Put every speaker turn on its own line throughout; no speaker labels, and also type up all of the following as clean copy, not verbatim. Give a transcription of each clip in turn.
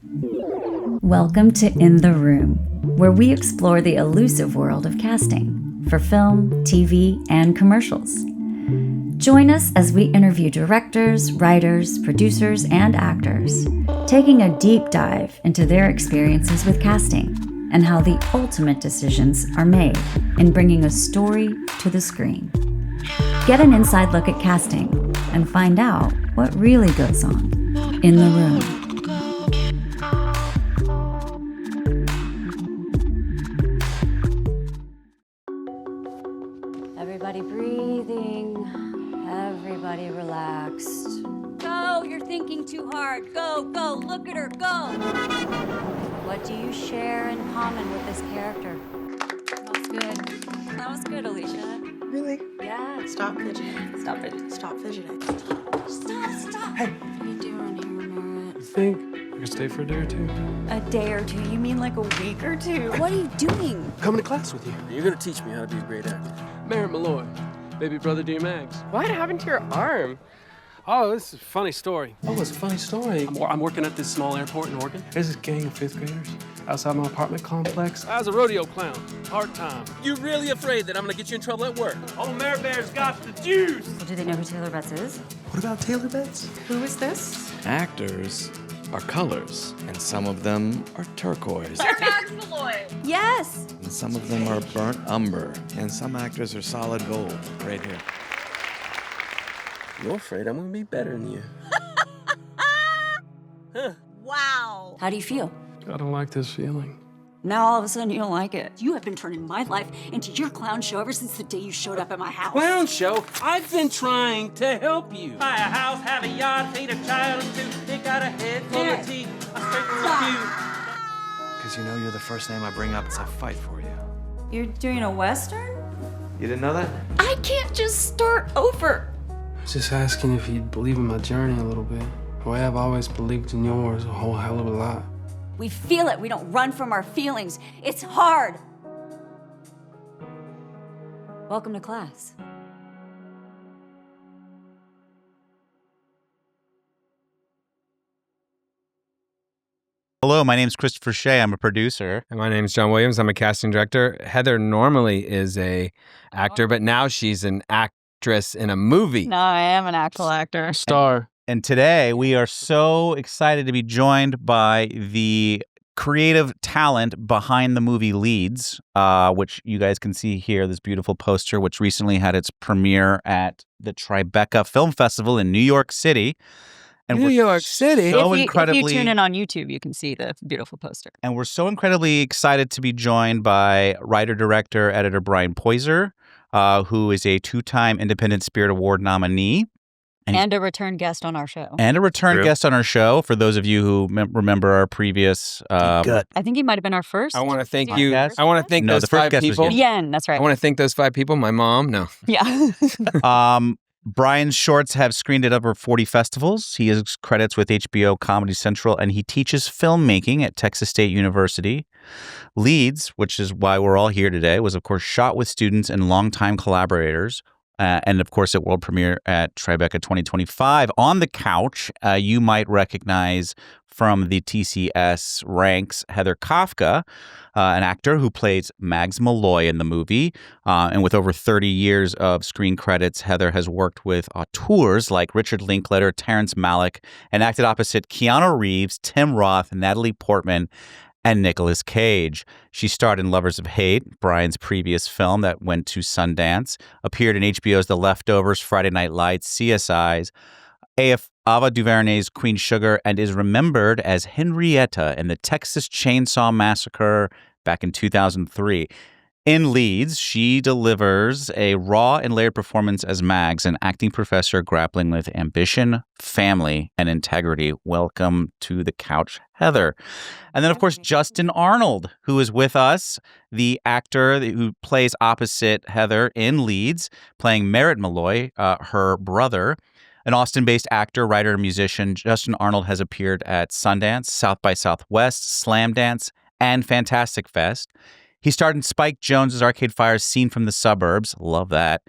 Welcome to In the Room, where we explore the elusive world of casting for film, TV, and commercials. Join us as we interview directors, writers, producers, and actors, taking a deep dive into their experiences with casting and how the ultimate decisions are made in bringing a story to the screen. Get an inside look at casting and find out what really goes on in the room. Everybody breathing, everybody relaxed. Go, you're thinking too hard. Go, look at her, go. What do you share in common with this character? That was good. That was good, Alicia.
Really?
Yeah.
Stop fidgeting.
Stop it.
Stop fidgeting.
Stop.
Hey.
What are you doing here, Merritt?
You think I could stay for a day or two?
A day or two? You mean like a week or two? What are you doing?
Coming to class with you.
You're gonna teach me how to be a great actor.
Merritt Malloy, baby brother to your Mags.
What happened to your arm?
Oh, this is a funny story.
Oh, it's a funny story.
I'm working at this small airport in Oregon. There's this gang of fifth graders outside my apartment complex. I was a rodeo clown, part-time.
You're really afraid that I'm gonna get you in trouble at work?
Oh, Mare Bear's got the juice!
Well, do they know who Taylor Betts is?
What about Taylor Betts?
Who is this?
Actors are colors, and some of them are turquoise,
Yes!
and some of them are burnt umber, and some actors are solid gold, right here.
You're afraid I'm gonna be better than you.
Wow. How do you feel?
I don't like this feeling.
Now all of a sudden you don't like it. You have been turning my life into your clown show ever since the day you showed up at my house.
Clown show? I've been trying to help you. Buy a house, have a yacht, feed a child or two, pick out a head full of teeth, a straight review.
Because you know you're the first name I bring up as I fight for you.
You're doing a Western?
You didn't know that?
I can't just start over.
I was just asking if you'd believe in my journey a little bit. The way I've always believed in yours a whole hell of a lot.
We feel it. We don't run from our feelings. It's hard. Welcome to class.
Hello, my name's Christopher Shea. I'm a producer.
And my name's John Williams. I'm a casting director. Heather normally is a actor, but now she's an actress in a movie.
No, I am an actual actor.
Star.
And today we are so excited to be joined by the creative talent behind the movie Leads, which you guys can see here, this beautiful poster, which recently had its premiere at the Tribeca Film Festival in New York City. And
New York City?
So
If
incredibly,
you tune in on YouTube, you can see the beautiful poster.
and we're so incredibly excited to be joined by writer, director, editor Bryan Poyser, who is a two-time Independent Spirit Award nominee.
And a return guest on our show.
And a return
True.
guest on our show. For those of you who remember our previous
Good.
I think he might have been our first.
I want to thank
Podcast?
you. I want to thank
No,
those
the first
five
guest was
people.
you.
Yen, that's right.
I want to thank those five people. My mom, no.
Yeah.
Bryan's shorts have screened at over 40 festivals. He has credits with HBO, Comedy Central, and he teaches filmmaking at Texas State University. Leads, which is why we're all here today, was of course shot with students and longtime collaborators. And of course, at world premiere at Tribeca 2025. On the couch, you might recognize from the TCS ranks Heather Kafka, an actor who plays Mags Malloy in the movie. And with over 30 years of screen credits, Heather has worked with auteurs like Richard Linklater, Terrence Malick, and acted opposite Keanu Reeves, Tim Roth, Natalie Portman, and Nicolas Cage. She starred in Lovers of Hate, Bryan's previous film that went to Sundance, appeared in HBO's The Leftovers, Friday Night Lights, CSI's, Ava DuVernay's Queen Sugar, and is remembered as Henrietta in the Texas Chainsaw Massacre back in 2003. In Leads, she delivers a raw and layered performance as Mags, an acting professor grappling with ambition, family, and integrity. Welcome to the couch, Heather. And then, of course, Justin Arnold, who is with us, the actor who plays opposite Heather in Leads, playing Merritt Malloy, her brother. An Austin-based actor, writer, and musician, Justin Arnold has appeared at Sundance, South by Southwest, Slam Dance, and Fantastic Fest. He starred in Spike Jonze's Arcade Fire's Scene from the Suburbs, love that,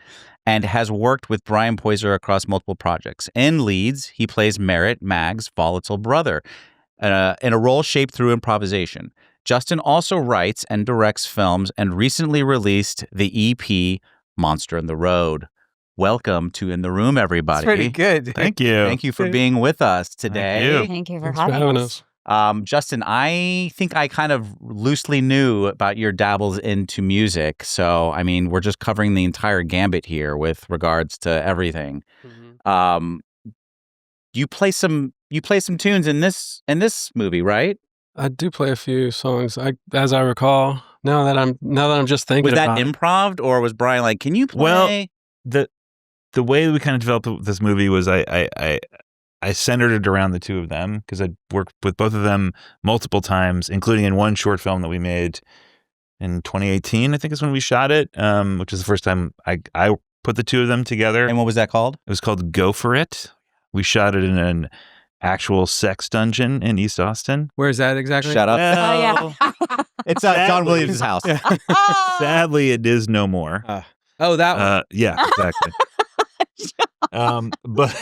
and has worked with Bryan Poyser across multiple projects. In Leads, he plays Merritt, Mag's volatile brother. in a role shaped through improvisation. Justin also writes and directs films and recently released the EP Monster in the Road. Welcome to In the Room, everybody.
It's pretty good.
Thank you.
Thank you for being with us today.
Thank you for
Thanks for having us.
Justin, I think I kind of loosely knew about your dabbles into music. So, I mean, we're just covering the entire gambit here with regards to everything. You play some tunes in this movie, right?
I do play a few songs. As I recall, now that I'm just thinking
Was that
about
improv, or was Bryan like, "Can you play?"
Well, the way we kind of developed this movie was I centered it around the two of them because I'd worked with both of them multiple times, including in one short film that we made in 2018. I think is when we shot it, which is the first time I put the two of them together.
And what was that called?
It was called Go For It. We shot it in an actual sex dungeon in East Austin.
Where's that exactly?
Shut up.
Well,
It's John Williams' house.
sadly, it is no more.
Oh, that one.
Yeah, exactly. But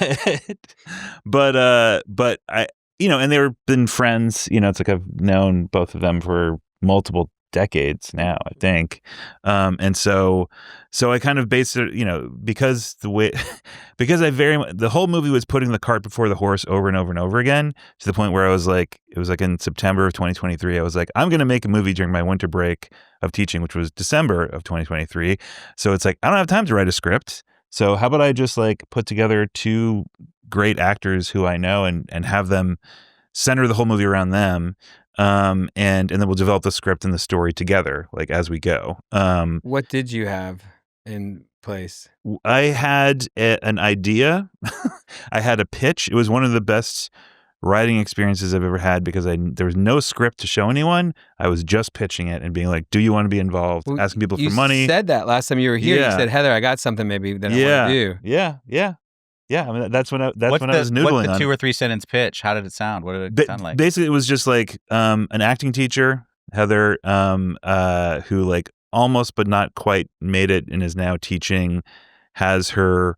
I, and they've been friends. It's like I've known both of them for multiple decades now, I think. And so I kind of based it, because the whole movie was putting the cart before the horse over and over and over again, to the point where I was like, it was like in September of 2023, I was like, I'm going to make a movie during my winter break of teaching, which was December of 2023. So it's like, I don't have time to write a script. So how about I just like put together two great actors who I know and have them center the whole movie around them. And then we'll develop the script and the story together, like as we go.
What did you have in place?
I had an idea. I had a pitch. It was one of the best writing experiences I've ever had because there was no script to show anyone. I was just pitching it and being like, "Do you want to be involved?"
Well,
asking people
you
for money.
said that last time you were here.
Yeah.
You said, "Heather, I got something maybe that I want to do."
Yeah. I mean, that's when I was noodling
What's the
on
2 or 3 sentence pitch? How did it sound? What did it sound like?
Basically, it was just like an acting teacher, Heather, who like almost but not quite made it and is now teaching, has her,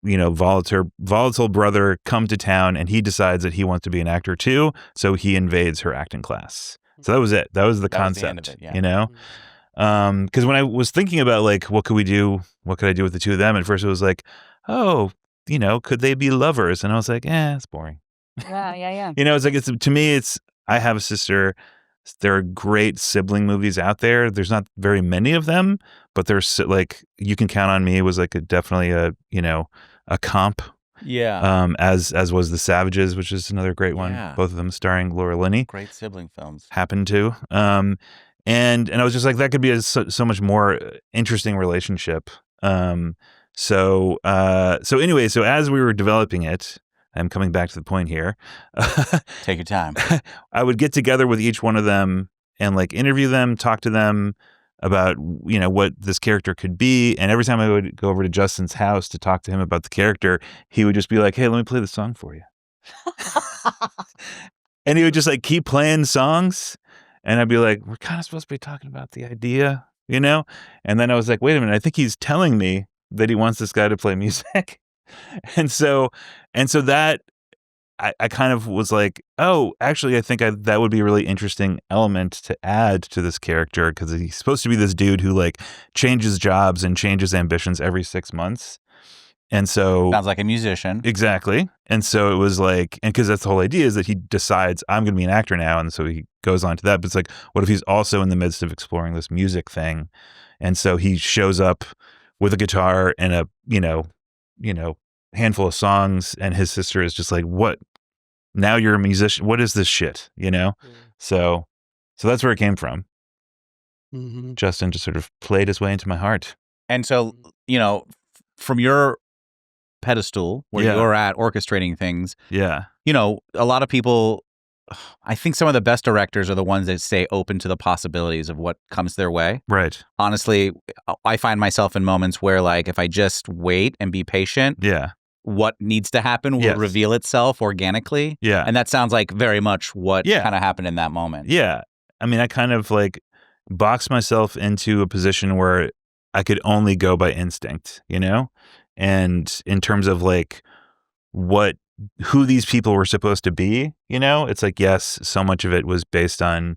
volatile brother come to town, and he decides that he wants to be an actor too, so he invades her acting class. So that was it. That was the concept,
was the end of it,
Because when I was thinking about like, what could I do with the two of them? At first it was like, oh, could they be lovers? And I was like, it's boring.
Yeah.
It's like, to me, I have a sister. There are great sibling movies out there. There's not very many of them, but there's like, You Can Count on Me was like definitely a comp.
Yeah.
As was The Savages, which is another great one.
Yeah.
Both of them starring Laura Linney.
Great sibling films.
Happened to. And I was just like, that could be so much more interesting relationship. So anyway, as we were developing it, I'm coming back to the point here.
Take your time.
I would get together with each one of them and like interview them, talk to them about, what this character could be. And every time I would go over to Justin's house to talk to him about the character, he would just be like, "Hey, let me play the song for you." And he would just like keep playing songs. And I'd be like, "We're kind of supposed to be talking about the idea, And then I was like, wait a minute, I think he's telling me that he wants this guy to play music. And so that I kind of was like, oh, actually, I think that would be a really interesting element to add to this character, because he's supposed to be this dude who like changes jobs and changes ambitions every 6 months. And so
sounds like a musician.
Exactly. And so it was like, and because that's the whole idea, is that he decides I'm going to be an actor now. And so he goes on to that. But it's like, what if he's also in the midst of exploring this music thing? And so he shows up with a guitar and a, handful of songs, and his sister is just like, "What? Now you're a musician? What is this shit?" So that's where it came from.
Mm-hmm.
Justin just sort of played his way into my heart.
And so, from your pedestal where you're at orchestrating things,
yeah,
a lot of people, I think some of the best directors are the ones that stay open to the possibilities of what comes their way.
Right.
Honestly, I find myself in moments where, like, if I just wait and be patient, what needs to happen will reveal itself organically.
Yeah.
And that sounds like very much what kind of happened in that moment.
Yeah. I mean, I kind of like boxed myself into a position where I could only go by instinct, And in terms of like what who these people were supposed to be. It's like, yes, so much of it was based on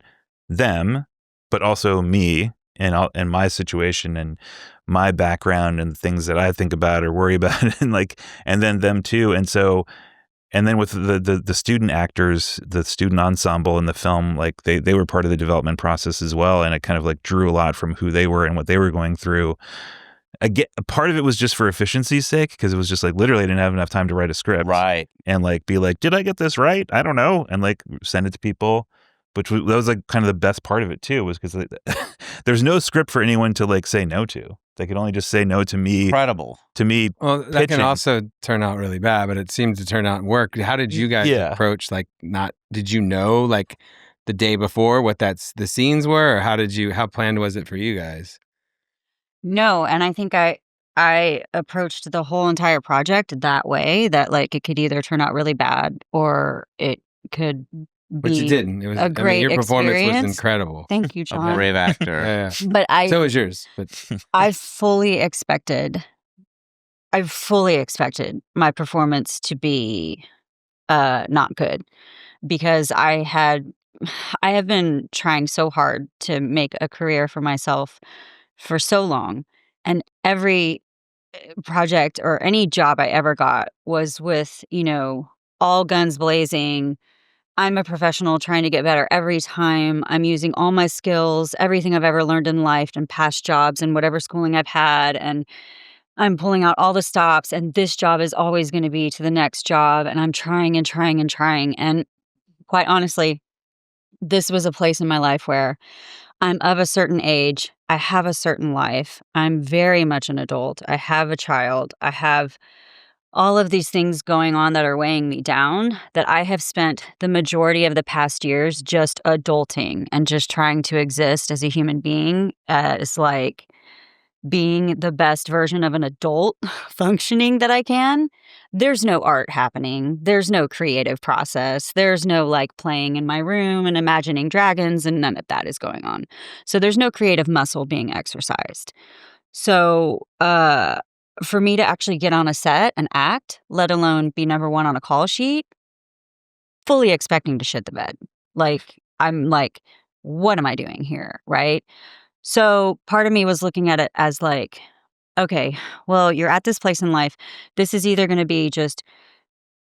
them, but also me and my situation and my background and things that I think about or worry about, and then them too. And then with the student actors, the student ensemble in the film, like they were part of the development process as well, and it kind of like drew a lot from who they were and what they were going through. Again, part of it was just for efficiency's sake, because it was just like literally I didn't have enough time to write a script,
Right.
and like be like, did I get this right? I don't know, and like send it to people. That was like kind of the best part of it too, was because there's no script for anyone to like say no to. They could only just say no to me.
Incredible.
To me,
Well, that
pitching.
can also turn out really bad, but it seemed to turn out and work. How did you guys
Yeah.
approach, did you know, like, the day before what the scenes were, or how planned was it for you guys?
No, and I think I approached the whole entire project that way, that like it could either turn out really bad or it could
Which it
be
didn't. It was
a great
your performance was
experience.
incredible.
Thank you,
A
John.
brave actor.
Yeah.
But
So was yours. But
I fully expected my performance to be not good, because I have been trying so hard to make a career for myself for so long, and every project or any job I ever got was with, all guns blazing. I'm a professional trying to get better every time. I'm using all my skills, everything I've ever learned in life and past jobs and whatever schooling I've had, and I'm pulling out all the stops, and this job is always going to be to the next job, and I'm trying and trying and trying. And quite honestly, this was a place in my life where I'm of a certain age, I have a certain life, I'm very much an adult, I have a child, I have all of these things going on that are weighing me down, that I have spent the majority of the past years just adulting and just trying to exist as a human being, as like being the best version of an adult functioning that I can. There's no art happening. There's no creative process. There's no like playing in my room and imagining dragons, and none of that is going on. So there's no creative muscle being exercised. So, for me to actually get on a set and act, let alone be number one on a call sheet, fully expecting to shit the bed. Like, I'm like, what am I doing here? Right? So part of me was looking at it as like, okay, well, you're at this place in life. This is either going to be just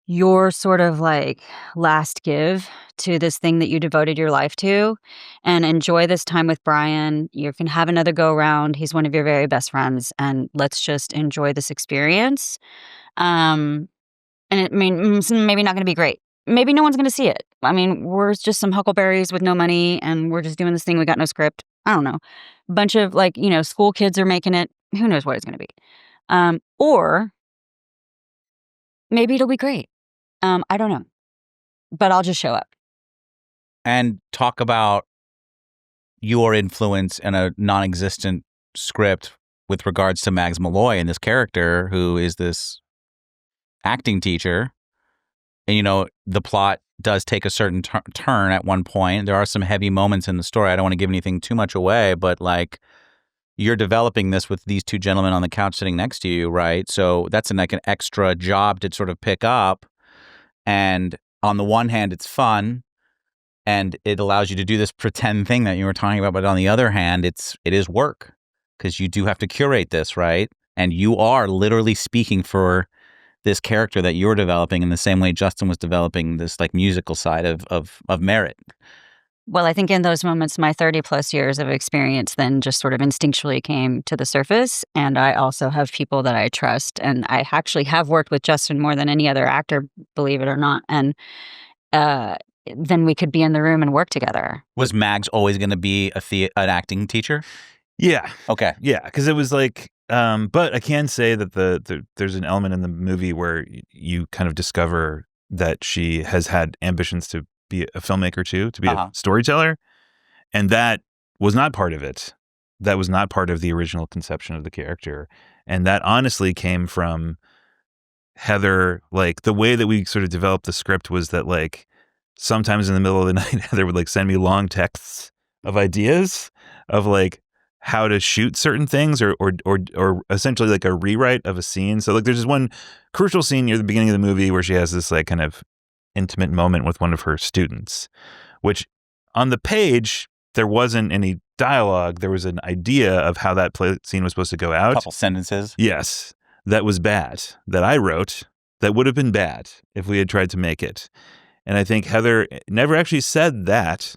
your sort of like last give to this thing that you devoted your life to, and enjoy this time with Bryan. You can have another go around. He's one of your very best friends, and let's just enjoy this experience. And it's maybe not going to be great. Maybe no one's going to see it. I mean, we're just some huckleberries with no money, and we're just doing this thing. We got no script. I don't know. A bunch of like, school kids are making it. Who knows what it's going to be? Or maybe it'll be great. I don't know. But I'll just show up.
And talk about your influence in a non-existent script with regards to Mags Malloy and this character who is this acting teacher. And, the plot does take a certain turn at one point. There are some heavy moments in the story. I don't want to give anything too much away, but like you're developing this with these two gentlemen on the couch sitting next to you, right? So that's like an extra job to sort of pick up. And on the one hand, it's fun and it allows you to do this pretend thing that you were talking about. But on the other hand, it is work, because you do have to curate this, right? And you are literally speaking for this character that you're developing in the same way Justin was developing this like musical side of Merit.
Well, I think in those moments, my 30 plus years of experience then just sort of instinctually came to the surface. And I also have people that I trust. And I actually have worked with Justin more than any other actor, believe it or not. And then we could be in the room and work together.
Was Mags always going to be an acting teacher?
Yeah.
Okay.
Yeah, because it was like, but I can say that there's an element in the movie where you kind of discover that she has had ambitions to be a filmmaker too, to be a storyteller. And that was not part of it. That was not part of the original conception of the character. And that honestly came from Heather. Like the way that we sort of developed the script was that like sometimes in the middle of the night, Heather would like send me long texts of ideas of like how to shoot certain things or essentially like a rewrite of a scene. So like there's this one crucial scene near the beginning of the movie where she has this like kind of intimate moment with one of her students, which on the page, there wasn't any dialogue. There was an idea of how that scene was supposed to go out.
A couple sentences.
Yes. That was bad, that I wrote, that would have been bad if we had tried to make it. And I think Heather never actually said that,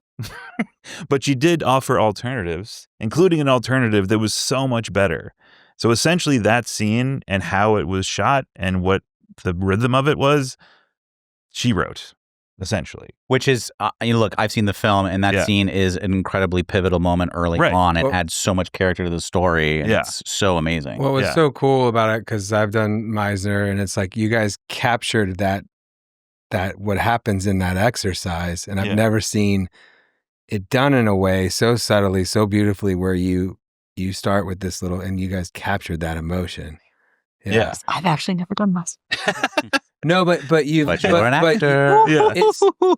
but she did offer alternatives, including an alternative that was so much better. So essentially that scene and how it was shot and what the rhythm of it was, she wrote, essentially.
Which is, look, I've seen the film, and that scene is an incredibly pivotal moment early on. It adds so much character to the story, and it's so amazing.
What was so cool about it, because I've done Meisner, and it's like you guys captured that what happens in that exercise, and I've never seen it done in a way so subtly, so beautifully, where you start with this little, and you guys captured that emotion. Yeah.
I've actually never done this.
No, but you're an
actor.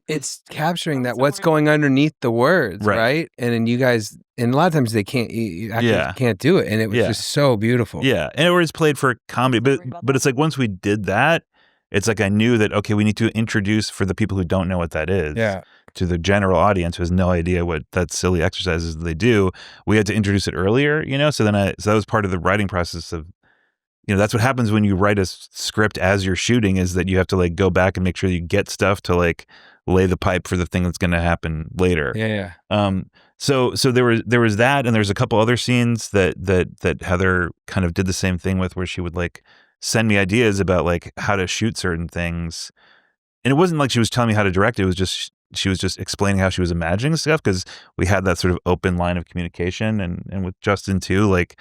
It's capturing that what's going underneath the words, right? And then you guys, and a lot of times they can't, actors can't do it, and it was just so beautiful.
Yeah, and it was played for comedy, but it's like once we did that, it's like I knew that okay, we need to introduce for the people who don't know what that is.
Yeah.
To the general audience who has no idea what that silly exercise is they do, we had to introduce it earlier, So then that was part of the writing process of. That's what happens when you write a script as you're shooting is that you have to like go back and make sure you get stuff to like lay the pipe for the thing that's going to happen later.
Yeah.
So there was that, and there's a couple other scenes that Heather kind of did the same thing with, where she would like send me ideas about like how to shoot certain things, and it wasn't like she was telling me how to direct. It was just she was just explaining how she was imagining stuff, because we had that sort of open line of communication, and with Justin too, like.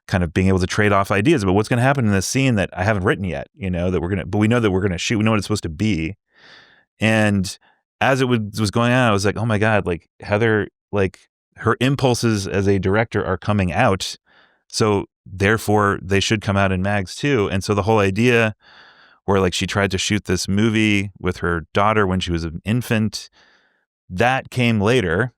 Kind of being able to trade off ideas about what's going to happen in this scene that I haven't written yet, but we know that we're going to shoot. We know what it's supposed to be. And as it was going on, I was like, oh my God, like Heather, like her impulses as a director are coming out. So therefore they should come out in mags too. And so the whole idea where like she tried to shoot this movie with her daughter when she was an infant, that came later.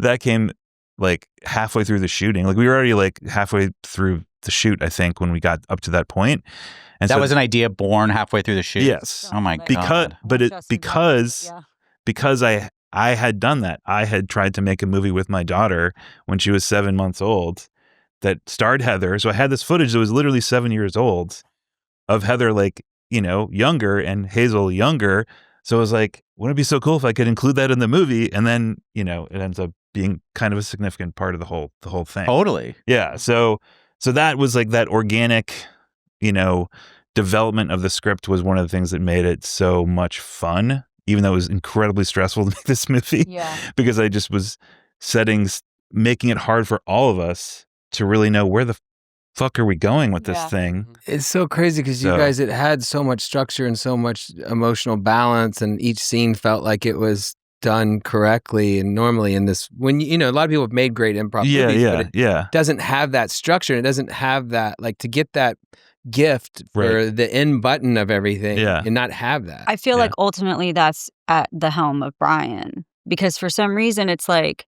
That came like halfway through the shooting. Like we were already like halfway through the shoot, I think, when we got up to that point. And
that was an idea born halfway through the shoot?
Yes.
Oh my God.
Because I had done that. I had tried to make a movie with my daughter when she was 7 months old that starred Heather. So I had this footage that was literally 7 years old of Heather like, younger and Hazel younger. So I was like, wouldn't it be so cool if I could include that in the movie? And then, it ends up being kind of a significant part of the whole thing.
Totally.
Yeah. So that was like that organic, development of the script was one of the things that made it so much fun, even though it was incredibly stressful to make this movie.
Yeah.
Because I just was making it hard for all of us to really know where the fuck are we going with this thing.
It's so crazy because you guys, it had so much structure and so much emotional balance, and each scene felt like it was done correctly. And normally in this, when a lot of people have made great improv movies, but it doesn't have that structure. It doesn't have that, like, to get that gift for the end button of everything and not have that.
I feel like ultimately that's at the helm of Bryan, because for some reason it's like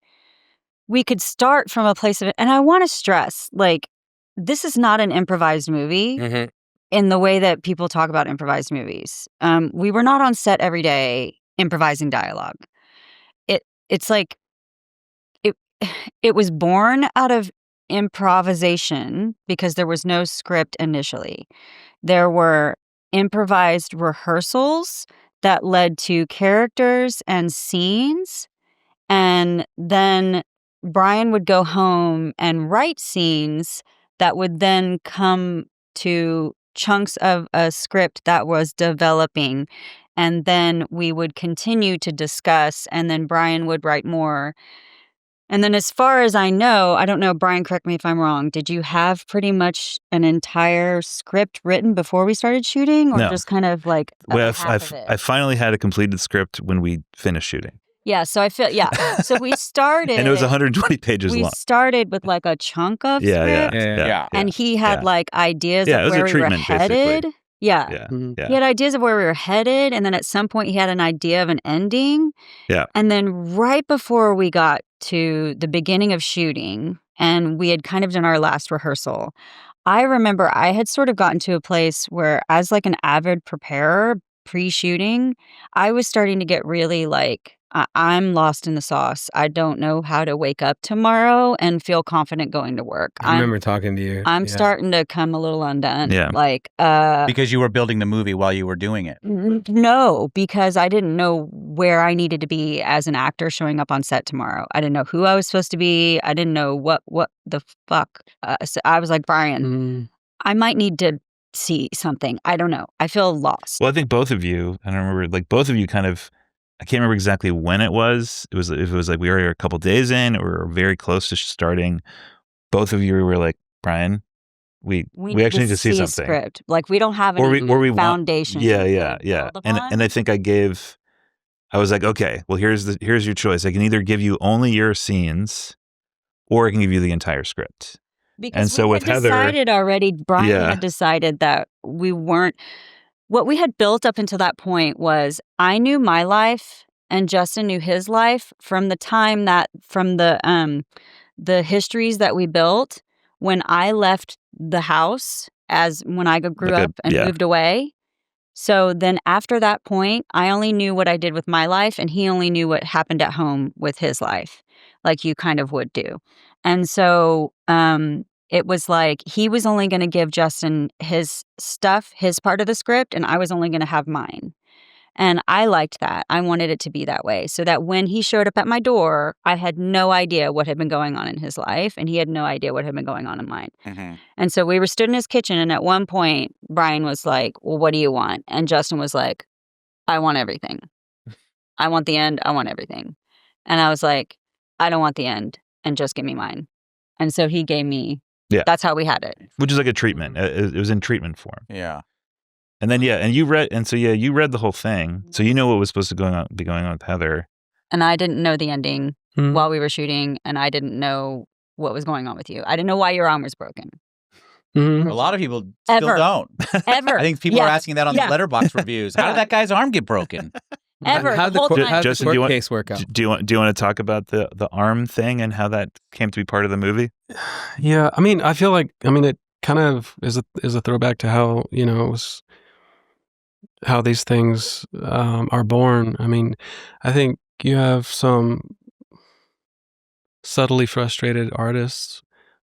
we could start from a place of it. And I want to stress, like, this is not an improvised movie in the way that people talk about improvised movies. We were not on set every day improvising dialogue. It's like it was born out of improvisation because there was no script initially. There were improvised rehearsals that led to characters and scenes, and then Bryan would go home and write scenes that would then come to chunks of a script that was developing. And then we would continue to discuss, and then Bryan would write more. And then as far as I know, I don't know, Bryan, correct me if I'm wrong, did you have pretty much an entire script written before we started shooting? Or just kind of like
I finally had a completed script when we finished shooting.
Yeah, so I feel, so we started.
And it was 120 pages long.
We started with like a chunk of script.
Yeah.
And he had like ideas of where we were headed.
Basically.
Yeah. He had ideas of where we were headed. And then at some point he had an idea of an ending.
Yeah.
And then right before we got to the beginning of shooting and we had kind of done our last rehearsal. I remember I had sort of gotten to a place where, as like an avid preparer pre-shooting, I was starting to get really like, I'm lost in the sauce. I don't know how to wake up tomorrow and feel confident going to work.
I remember talking to you.
I'm starting to come a little undone.
Yeah.
Like,
because you were building the movie while you were doing it.
no, because I didn't know where I needed to be as an actor showing up on set tomorrow. I didn't know who I was supposed to be. I didn't know what the fuck. So I was like, Bryan, I might need to see something. I don't know. I feel lost.
Well, I think both of you, I don't remember, like both of you kind of, I can't remember exactly when it was. It was if it was like we were a couple days in or very close to starting. Both of you were like, Bryan, we actually need to see something.
Script. Like we don't have any foundation.
Yeah. And I think I was like, okay, well here's your choice. I can either give you only your scenes, or I can give you the entire script.
Because
and so with Heather,
decided already, Bryan had decided that we weren't. What we had built up until that point was I knew my life and Justin knew his life from the time that from the histories that we built when I left the house as when I grew up and moved away. So then after that point, I only knew what I did with my life and he only knew what happened at home with his life, like you kind of would do. And so it was like he was only going to give Justin his stuff, his part of the script, and I was only going to have mine. And I liked that. I wanted it to be that way so that when he showed up at my door, I had no idea what had been going on in his life, and he had no idea what had been going on in mine. Mm-hmm. And so we were stood in his kitchen, and at one point, Bryan was like, well, what do you want? And Justin was like, I want everything. I want the end. I want everything. And I was like, I don't want the end, and just give me mine. And so he gave me. Yeah. That's how we had it.
Which is like a treatment. It was in treatment form.
Yeah.
And then, you read the whole thing. So you know what was supposed to be going on with Heather.
And I didn't know the ending while we were shooting, and I didn't know what was going on with you. I didn't know why your arm was broken.
Mm-hmm. A lot of people still don't.
Ever.
I think people are asking that on the Letterboxd reviews. How did that guy's arm get broken?
Ever.
How did the court case work out?
Do you want to talk about the arm thing and how that came to be part of the movie?
Yeah, I mean, I feel like it kind of is a throwback to how it was how these things are born. I mean, I think you have some subtly frustrated artists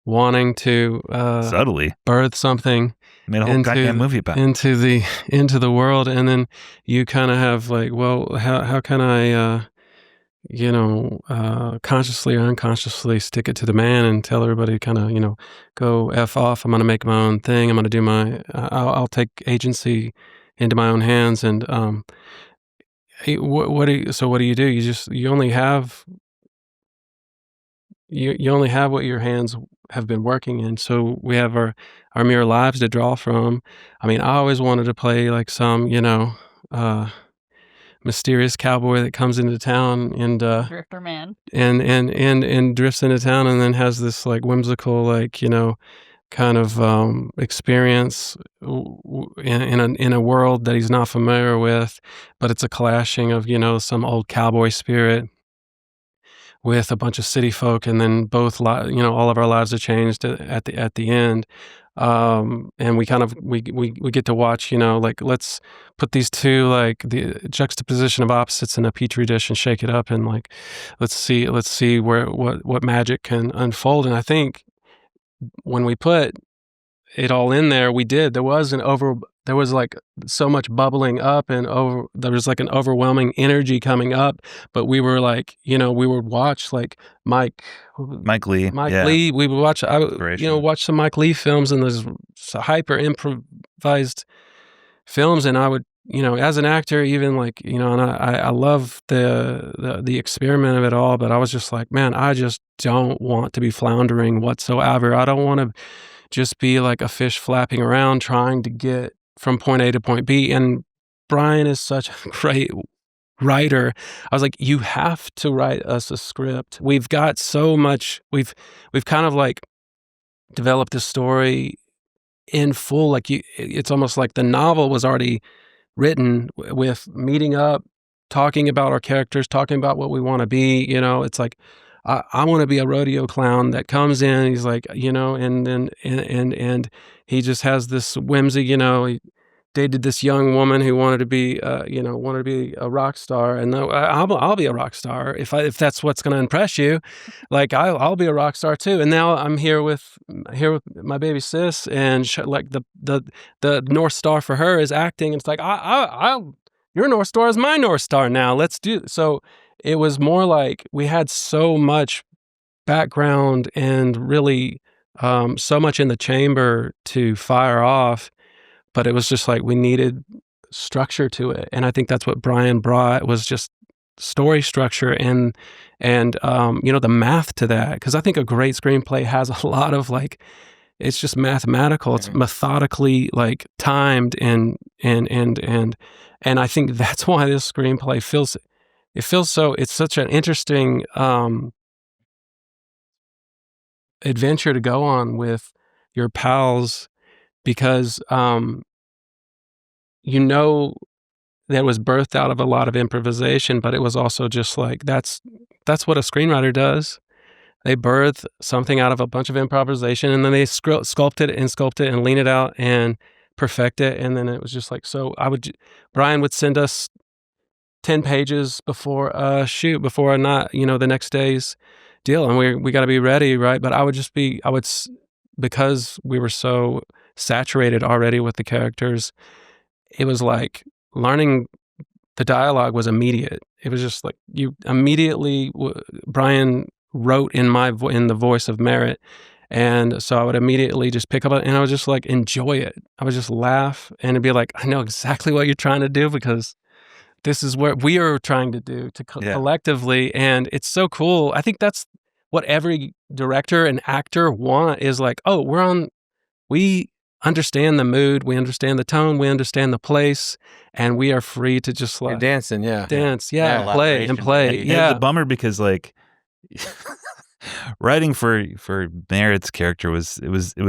wanting to
subtly
birth something.
Made a whole goddamn movie about
into the world, and then you kind of have like, well, how can I, consciously or unconsciously stick it to the man and tell everybody to kind of, go F off. I'm going to make my own thing. I'm going to do I'll take agency into my own hands. And what do you do? You only have what your hands have been working in. So we have our mere lives to draw from. I mean, I always wanted to play like some, mysterious cowboy that comes into town and
drifter man
and drifts into town and then has this like whimsical, like, kind of experience in a world that he's not familiar with, but it's a clashing of, some old cowboy spirit with a bunch of city folk, and then both, all of our lives are changed at the end. And we kind of we get to watch, like, let's put these two, like, the juxtaposition of opposites in a petri dish and shake it up, and like let's see where what magic can unfold. And I think when we put it all in there, we did. There was like so much bubbling up, and there was like an overwhelming energy coming up. But we were like, we would watch like Mike
Lee.
Lee. We would watch, watch some Mike Lee films and those hyper improvised films. And I would, as an actor, even like, and I love the experiment of it all. But I was just like, man, I just don't want to be floundering whatsoever. I don't want to just be like a fish flapping around trying to get from point A to point B. And Bryan is such a great writer. I was like, you have to write us a script. We've got so much, we've kind of like developed this story in full. Like it's almost like the novel was already written with meeting up, talking about our characters, talking about what we want to be. It's like, I want to be a rodeo clown that comes in. He's like, and then and he just has this whimsy. He dated this young woman who wanted to be, a rock star, and I'll be a rock star if that's what's going to impress you. Like I'll be a rock star too. And now I'm here with my baby sis, and like the North Star for her is acting. And it's like your North Star is my North Star now. Let's do so. It was more like we had so much background and really so much in the chamber to fire off. But it was just like we needed structure to it, and I think that's what Bryan brought, was just story structure and the math to that. Because I think a great screenplay has a lot of like, it's just mathematical. It's methodically like timed and I think that's why this screenplay feels so. It's such an interesting adventure to go on with your pals. Because that was birthed out of a lot of improvisation, but it was also just like that's what a screenwriter does. They birth something out of a bunch of improvisation, and then they sculpt it and lean it out and perfect it. And then it was just like, so Bryan would send us 10 pages before a shoot, before the next day's deal, and we got to be ready, right? But because we were so saturated already with the characters, it was like learning the dialogue was immediate. It was just like you immediately, Bryan wrote in the voice of Merritt, and so I would immediately just pick up and I would just like enjoy it. I would just laugh and it'd be like, I know exactly what you're trying to do, because this is what we are trying to do collectively, and it's so cool. I think that's what every director and actor want, is like, we understand the mood, we understand the tone, we understand the place, and we are free to just like
dancing,
dance, play.
And it's a bummer because like writing for Merritt's character was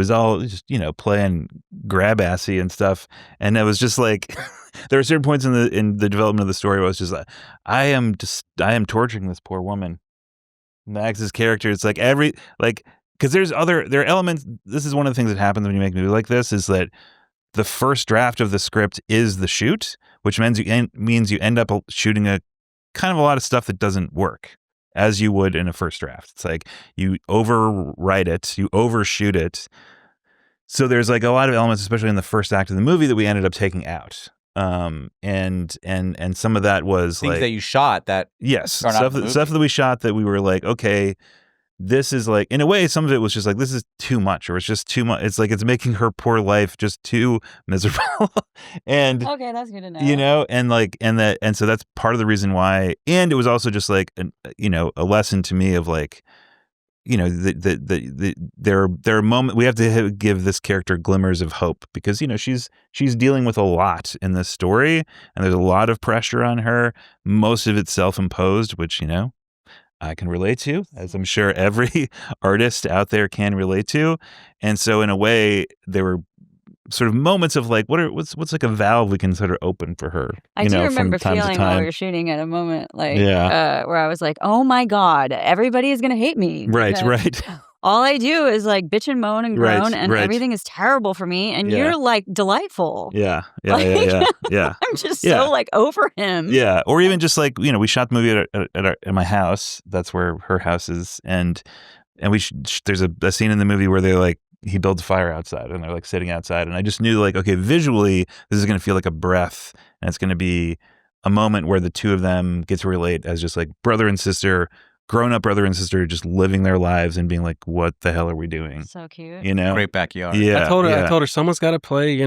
all just playing grab assy and stuff, and it was just like there were certain points in the development of the story where I was just like, I am torturing this poor woman. Max's character, it's like because there are elements. This is one of the things that happens when you make a movie like this, is that the first draft of the script is the shoot, which means you end up shooting a kind of a lot of stuff that doesn't work as you would in a first draft. It's like you overwrite it, you overshoot it. So there's like a lot of elements, especially in the first act of the movie, that we ended up taking out. And some of that was
things
like
that you shot that
stuff that we shot that we were like, okay, this is like, in a way, some of it was just like, this is too much, or it's just too much. It's like it's making her poor life just too miserable. And
okay, that's good to know.
And so that's part of the reason why. And it was also just like a lesson to me of like, there are moments we have to give this character glimmers of hope, because she's dealing with a lot in this story, and there's a lot of pressure on her. Most of it self-imposed, which I can relate to, as I'm sure every artist out there can relate to. And so in a way, there were sort of moments of like, what's like a valve we can sort of open for her.
I do remember feeling while we were shooting at a moment like where I was like, oh my God, everybody is going to hate me.
Right.
All I do is like bitch and moan and groan, and everything is terrible for me. And you're like delightful.
Yeah.
I'm just so like over him.
Yeah. Or even just like, we shot the movie at my house. That's where her house is. And there's a scene in the movie where they're like, he builds a fire outside, and they're like sitting outside. And I just knew like, okay, visually, this is going to feel like a breath, and it's going to be a moment where the two of them get to relate as just like brother and sister, grown-up brother and sister, just living their lives and being like, what the hell are we doing?
So cute.
Great backyard.
Yeah.
I told her someone's got to play,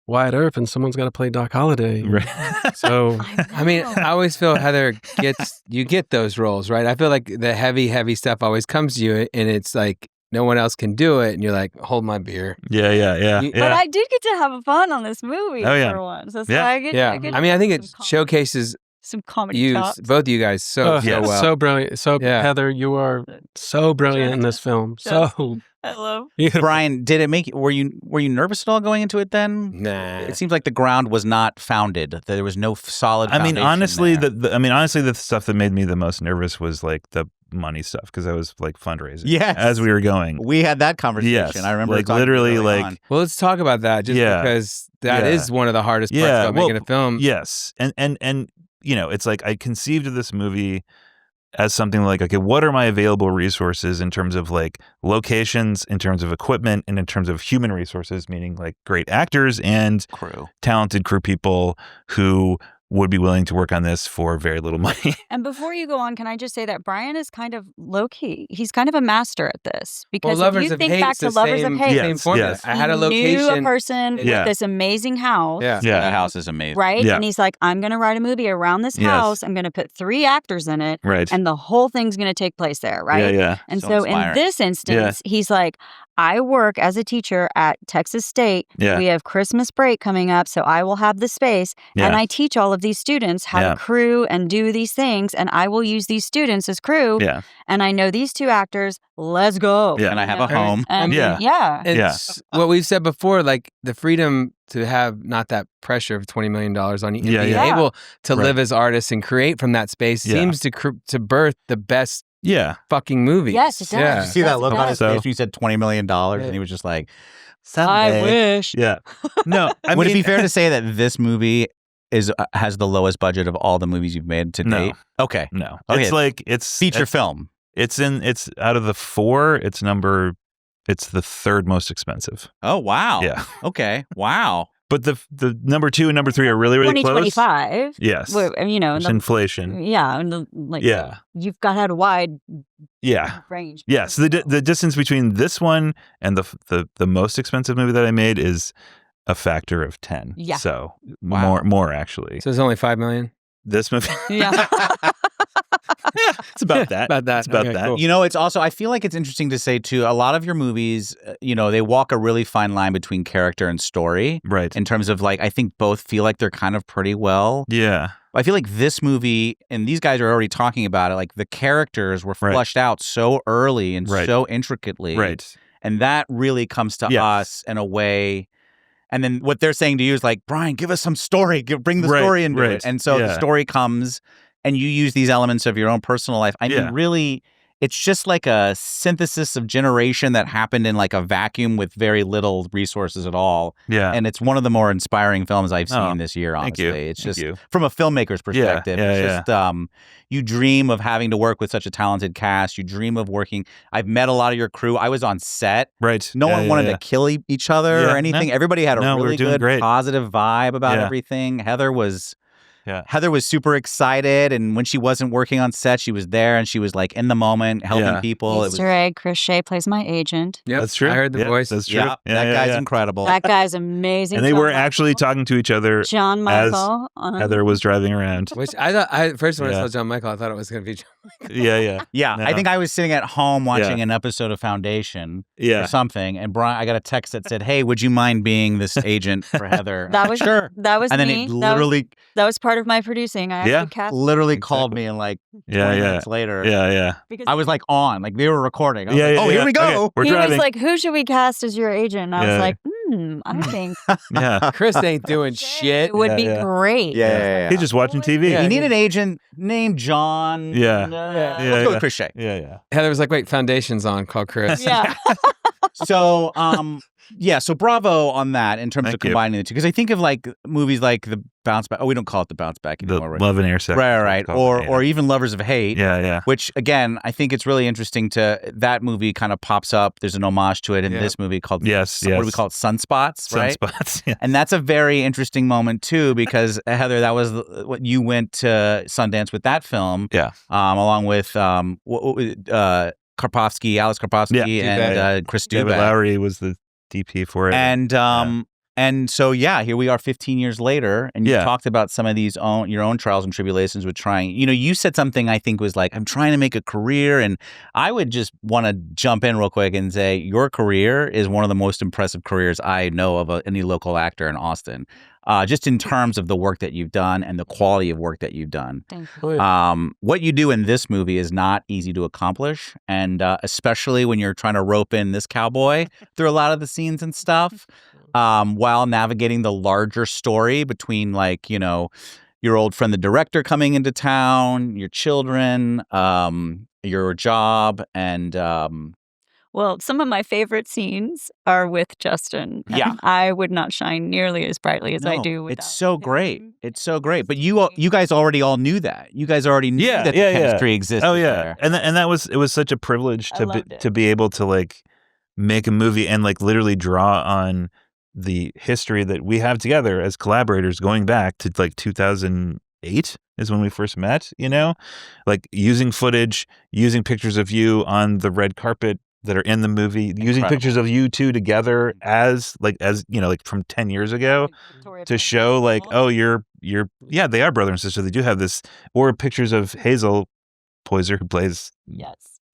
Wyatt Earp, and someone's got to play Doc Holliday.
Right.
So
I mean, I always feel Heather you get those roles, right? I feel like the heavy stuff always comes to you, and it's like no one else can do it, and you're like, hold my beer.
Yeah.
But I did get to have fun on this movie
for
once. So
I
mean, I think it showcases
some comedy chops.
Both of you guys so well.
So brilliant. So Heather, you are so brilliant in this film. So
hello,
Bryan. Did it make? Were you nervous at all going into it? Then
nah.
It seems like the ground was not founded. There was no solid.
I mean, honestly,
there.
the stuff that made me the most nervous was like the money stuff because I was like fundraising.
Yes.
As we were going.
We had that conversation.
Yes.
I remember
like
talking
literally
early
like
on.
Well, let's talk about that just because that is one of the hardest parts about making a film.
Yes. And you know, it's like I conceived of this movie as something like, okay, what are my available resources in terms of like locations, in terms of equipment, and in terms of human resources, meaning like great actors and talented crew people who would be willing to work on this for very little money.
And before you go on, can I just say that Bryan is kind of low-key. He's kind of a master at this. Because if you think back to Lovers of Hate,
same formula. I had a
he knew a
location.
person with this amazing house.
Yeah, that house is amazing.
Right?
Yeah.
And he's like, I'm going to write a movie around this house. I'm going to put 3 actors in it.
Right.
And the whole thing's going to take place there, right?
Yeah.
And
So
so in
inspiring.
this instance, he's like, I work as a teacher at Texas State.
Yeah.
We have Christmas break coming up, so I will have the space. And I teach all of these students how to crew and do these things. And I will use these students as crew.
Yeah.
And I know these 2 actors. Let's go.
Yeah.
And I have a home.
And
Yeah.
It's what we've said before, like the freedom to have not that pressure of $20 million on you, and being able to live as artists and create from that space seems to birth the best fucking movies.
Yes, it does.
Yeah.
Did you see that look on his
So-
face when you said $20 million? And he was just like, someday.
I wish.
Yeah. No, I
Would
mean,
it be fair to say that this movie has the lowest budget of all the movies you've made to
No.
date? Okay.
No.
Okay.
It's like it's
Feature film.
It's out of the 4, it's the 3rd most expensive.
Oh, wow.
Yeah.
Okay. Wow.
But the number 2 and number 3 are really, really close.
2025.
Yes.
Well, you know,
There's
the-
inflation.
yeah, and you've got had a wide
Yeah.
range.
Yeah. So the distance between this one and the most expensive movie that I made is a factor of 10.
Yeah.
So
Wow.
more actually.
So it's only $5 million.
This movie.
Yeah.
It's about that. It's about
Okay,
that.
cool.
You know, it's also, I feel like it's interesting to say too, a lot of your movies, you know, they walk a really fine line between character and story.
Right.
In terms of like, I think both feel like they're kind of pretty well.
Yeah.
I feel like this movie, and these guys are already talking about it, like the characters were fleshed out so early and so intricately.
Right.
And that really comes to us in a way. And then what they're saying to you is like, Bryan, give us some story. Bring the story into it. And so the story comes and you use these elements of your own personal life. I mean, really, it's just like a synthesis of generation that happened in like a vacuum with very little resources at all.
Yeah.
And it's one of the more inspiring films I've seen this year,
Thank
honestly.
you.
It's
Thank
just
you.
from a filmmaker's perspective.
Yeah,
It's just you dream of having to work with such a talented cast. You dream of working. I've met a lot of your crew. I was on set.
Right.
No one wanted to kill each other
Yeah,
or anything.
no.
Everybody had a
No, we were
really
doing
good,
great.
positive vibe about
Yeah.
everything. Heather was super excited, and when she wasn't working on set, she was there and she was like in the moment helping people.
Easter egg, Chris Shea plays my agent.
Yep,
That's true.
I heard the
Yeah,
voice.
That's true.
Yeah, that guy's incredible.
That guy's amazing.
And they
John
were
Michael.
actually talking to each other
John Michael.
Heather was driving around.
Which I thought, first when I
Yeah.
saw John Michael, I thought it was going to be John Michael.
Yeah.
Yeah,
No.
I think I was sitting at home watching
Yeah.
an episode of Foundation
Yeah.
or something, and Bryan, I got a text that said, "Hey, would you mind being this agent for Heather?"
That was
sure.
That was
And then
me.
it literally,
that was part of my producing. I actually cast
literally called me and like 20 minutes later,
Yeah.
because
I was like on, like they were recording. I was
Yeah,
like,
yeah,
oh, here
yeah.
we go.
Okay, we're
he
driving.
was like, "Who should we cast as your agent?" And I
Yeah.
was like, I think
Yeah.
Chris ain't doing shit.
it would be
Yeah.
great.
Yeah.
He's just watching TV.
Yeah.
You need an agent named John.
Yeah.
Let's
Yeah,
go with
yeah.
Chris Shea.
Yeah.
Heather was like, wait, Foundation's on. Call Chris.
Yeah.
So, so bravo on that in terms of
Thank you.
combining the two. Because I think of like movies like The Bounce Back. Oh, we don't call it The Bounce Back
The
anymore.
Love and Air Sex.
Right. Or even Lovers of Hate.
Yeah.
Which, again, I think it's really interesting that movie kind of pops up. There's an homage to it in this movie called,
Yes.
what do we call it? Sunspots, right?
Sunspots. Yeah.
And that's a very interesting moment, too, because, Heather, that was what you went to Sundance with that film.
Yeah.
Along with Karpovsky, Alice Karpovsky,
Yeah,
and Chris
David
Dubeck.
Lowery was the DP for it.
And so here we are 15 years later, and you talked about some of your own trials and tribulations with trying. You know, you said something I think was like, I'm trying to make a career, and I would just want to jump in real quick and say your career is one of the most impressive careers I know of any local actor in Austin. Just in terms of the work that you've done and the quality of work that you've done.
Thank you.
What you do in this movie is not easy to accomplish, and especially when you're trying to rope in this cowboy through a lot of the scenes and stuff, while navigating the larger story between, like, you know, your old friend, the director, coming into town, your children, your job and
Well, some of my favorite scenes are with Justin.
Yeah.
And I would not shine nearly as brightly as I do without
it's so great.
him.
It's so great. But you guys already all knew that. You guys already knew that the chemistry existed
Oh yeah,
there.
and it was such a privilege
I loved it.
to be able to like make a movie and like literally draw on the history that we have together as collaborators going back to like 2008 is when we first met, you know, like using footage, using pictures of you on the red carpet that are in the movie, using pictures of you two together as you know, like from 10 years ago to show like, oh, you're yeah, they are brother and sister. They do have this, or pictures of Hazel Poyser, who plays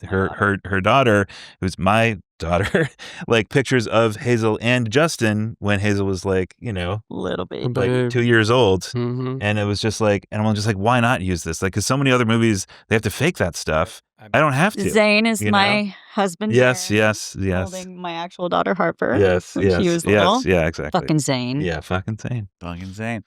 her daughter, who's my daughter, like pictures of Hazel and Justin when Hazel was like, you know,
little baby,
like 2 years old.
Mm-hmm.
And it was just like, and I'm just like, why not use this? Like, because so many other movies, they have to fake that stuff. I don't have to.
Zane is
you
my
know?
husband.
Yes,
Darren,
yes, yes.
Holding my actual daughter Harper.
Yes,
when she was little.
yeah, exactly.
Fucking Zane.
Yeah, fucking Zane.
Fucking Zane.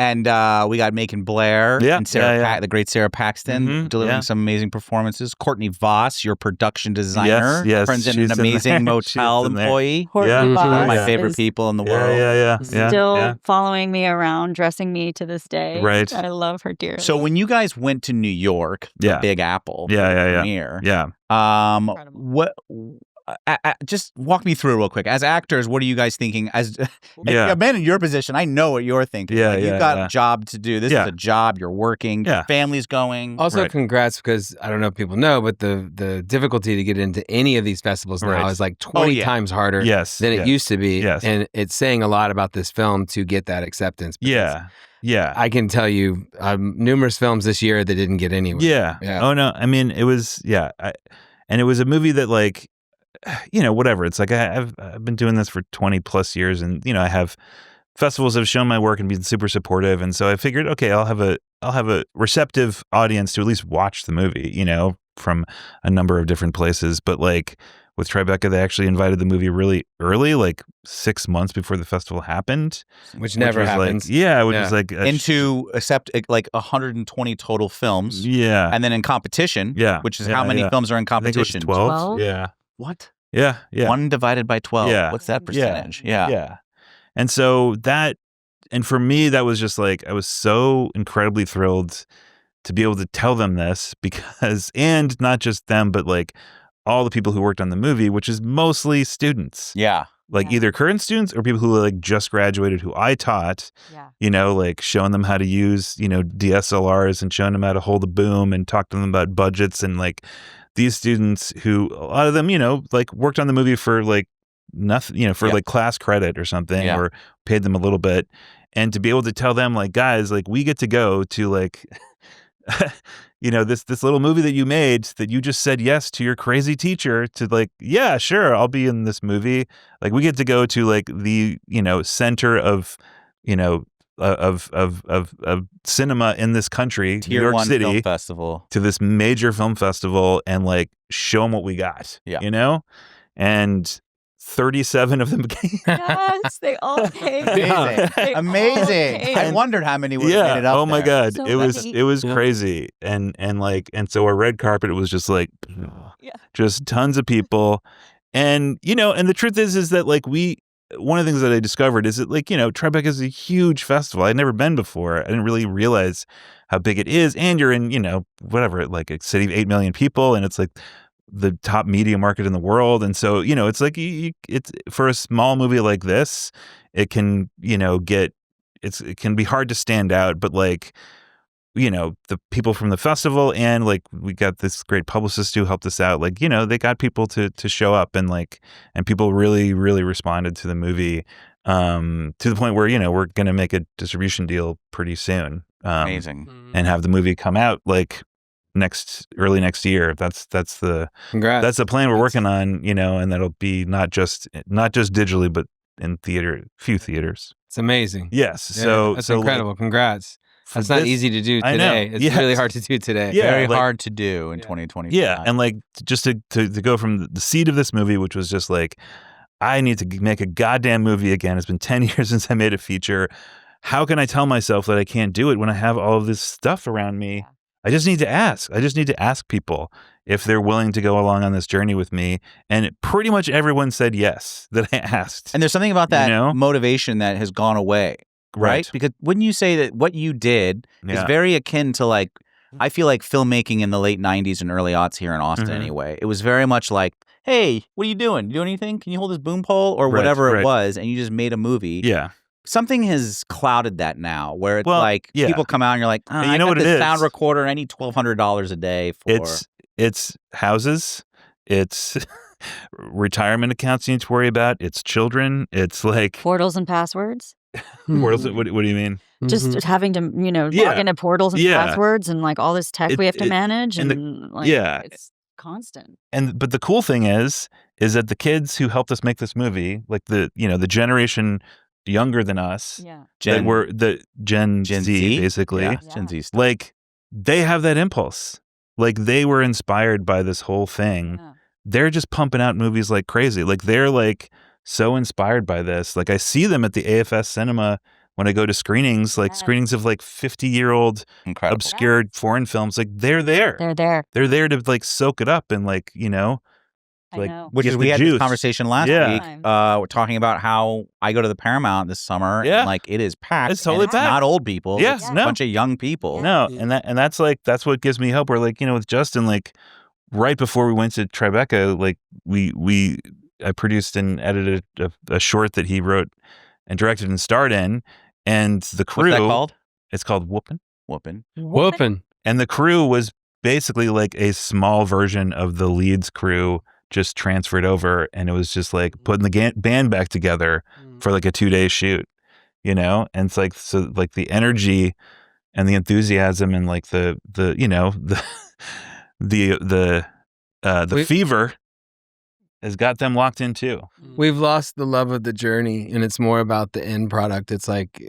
And we got Macon Blair and Sarah the great Sarah Paxton delivering some amazing performances. Courtney Voss, your production designer,
yes,
turns in
she's
an
in
amazing
there.
motel
She's in there.
employee.
Courtney
One of
Voss
my favorite
is
people in the world.
Yeah.
Still following me around, dressing me to this day.
Right.
I love her dearly.
So when you guys went to New York, the Big Apple, premiere, what? Just walk me through it real quick. As actors, what are you guys thinking? As I've been in your position, I know what you're thinking. You've got a job to do. This is a job. You're working. Your family's going.
Also, congrats, because I don't know if people know, but the difficulty to get into any of these festivals now is like 20 times harder than it used to be.
Yes.
And it's saying a lot about this film to get that acceptance.
Yeah.
I can tell you numerous films this year that didn't get anywhere.
Yeah. Oh, no. I mean, it was, and it was a movie that like, you know, whatever. It's like I've been doing this for 20 plus years, and you know, I have festivals that have shown my work and been super supportive, and so I figured, okay, I'll have a receptive audience to at least watch the movie, you know, from a number of different places. But like with Tribeca, they actually invited the movie really early, like 6 months before the festival happened,
which never happens.
Like, which is like
into accept like 120 total films.
Yeah,
and then in competition. Which is how many films are in competition?
I think it was 12. Yeah.
What?
Yeah.
1 divided by 12.
Yeah.
What's that percentage? Yeah.
And so and for me, that was just like, I was so incredibly thrilled to be able to tell them this, because, and not just them, but like all the people who worked on the movie, which is mostly students.
Yeah.
Like either current students or people who like just graduated, who I taught, you know, like showing them how to use, you know, DSLRs and showing them how to hold a boom and talk to them about budgets. And like these students who, a lot of them, you know, like worked on the movie for like nothing, you know, for like class credit or something, or paid them a little bit. And to be able to tell them like, guys, like we get to go to like, you know, this little movie that you made that you just said yes to your crazy teacher to, like, yeah, sure, I'll be in this movie. Like we get to go to like the, you know, center of, you know, of cinema in this country,
Tier
New York
1
City,
film festival,
to this major film festival, and like show them what we got. You know, and 37 of them came.
Yes, they all came.
Amazing. I wondered how many would have made it up.
Oh my God.
So
it was crazy. And so our red carpet, it was just like just tons of people. And, you know, and the truth is that like one of the things that I discovered is that, like, you know, Tribeca is a huge festival. I'd never been before. I didn't really realize how big it is. And you're in, you know, whatever, like a city of 8 million people, and it's like the top media market in the world. And so, you know, it's like it's for a small movie like this, it can, you know, it can be hard to stand out, but like, you know, the people from the festival, and like we got this great publicist who helped us out, like, you know, they got people to show up, and like, and people really, really responded to the movie, to the point where, you know, we're going to make a distribution deal pretty soon.
Amazing.
And have the movie come out like early next year. That's the
Congrats.
That's the plan we're working on, you know, and that'll be not just digitally, but in few theaters.
It's amazing.
Yes.
Yeah, that's incredible.
Like,
congrats. That's not easy to do today. It's really hard to do today.
Yeah,
very hard to do in 2020.
Yeah. And like, just to go from the seed of this movie, which was just like, I need to make a goddamn movie again. It's been 10 years since I made a feature. How can I tell myself that I can't do it when I have all of this stuff around me? I just need to ask. I just need to ask people if they're willing to go along on this journey with me. And pretty much everyone said yes that I asked.
And there's something about that motivation that has gone away, right? Because wouldn't you say that what you did is very akin to like, I feel like filmmaking in the late 90s and early aughts here in Austin anyway. It was very much like, hey, what are you doing? You doing anything? Can you hold this boom pole? Or whatever it was, and you just made a movie.
Yeah.
Something has clouded that now, where it's like people come out and you're like, I got this sound recorder and I need $1,200 a day for.
It's houses, it's retirement accounts you need to worry about, it's children, it's like
portals and passwords.
Portals. What do you mean?
Just having to log into portals and passwords and like all this tech we have to manage and it's constant.
But the cool thing is that the kids who helped us make this movie, like the generation younger than us, that were the Gen Z basically,
Gen Z stuff.
Like they have that impulse. Like they were inspired by this whole thing. Yeah. They're just pumping out movies like crazy. Like they're like so inspired by this. Like I see them at the AFS cinema when I go to screenings, like screenings of like 50-year-old obscure foreign films. Like they're there. They're there to like soak it up and like, like,
which is we had this conversation last week. We're talking about how I go to the Paramount this summer.
Yeah,
and like it is packed.
It's totally packed.
Not old people.
Yeah,
it's a bunch of young people.
No, and that's what gives me hope. We're like with Justin, like right before we went to Tribeca, like I produced and edited a short that he wrote and directed and starred in, and the crew.
What's that called?
It's called Whoopin'.
Whoopin'.
And the crew was basically like a small version of the Leeds crew, just transferred over, and it was just like putting the band back together for like a 2-day shoot, and it's like, so like the energy and the enthusiasm and like the fever has got them locked in too.
We've lost the love of the journey, and it's more about the end product. It's like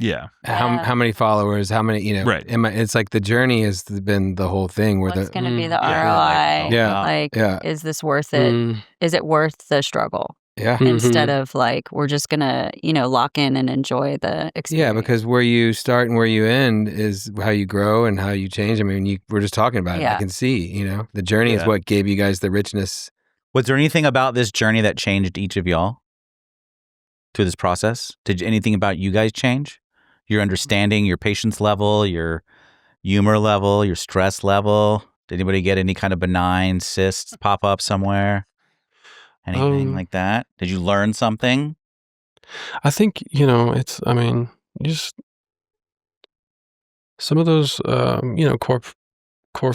how many followers, how many it's like the journey has been the whole thing. Where
what's going to be the ROI? Is this worth it? Is it worth the struggle?
Yeah.
Instead of like we're just gonna lock in and enjoy the experience.
Yeah, because where you start and where you end is how you grow and how you change. I mean, we're just talking about it. I can see the journey is what gave you guys the richness.
Was there anything about this journey that changed each of y'all through this process? Did anything about you guys change? Your understanding, your patience level, your humor level, your stress level? Did anybody get any kind of benign cysts pop up somewhere? Anything like that? Did you learn something?
I think, just some of those, core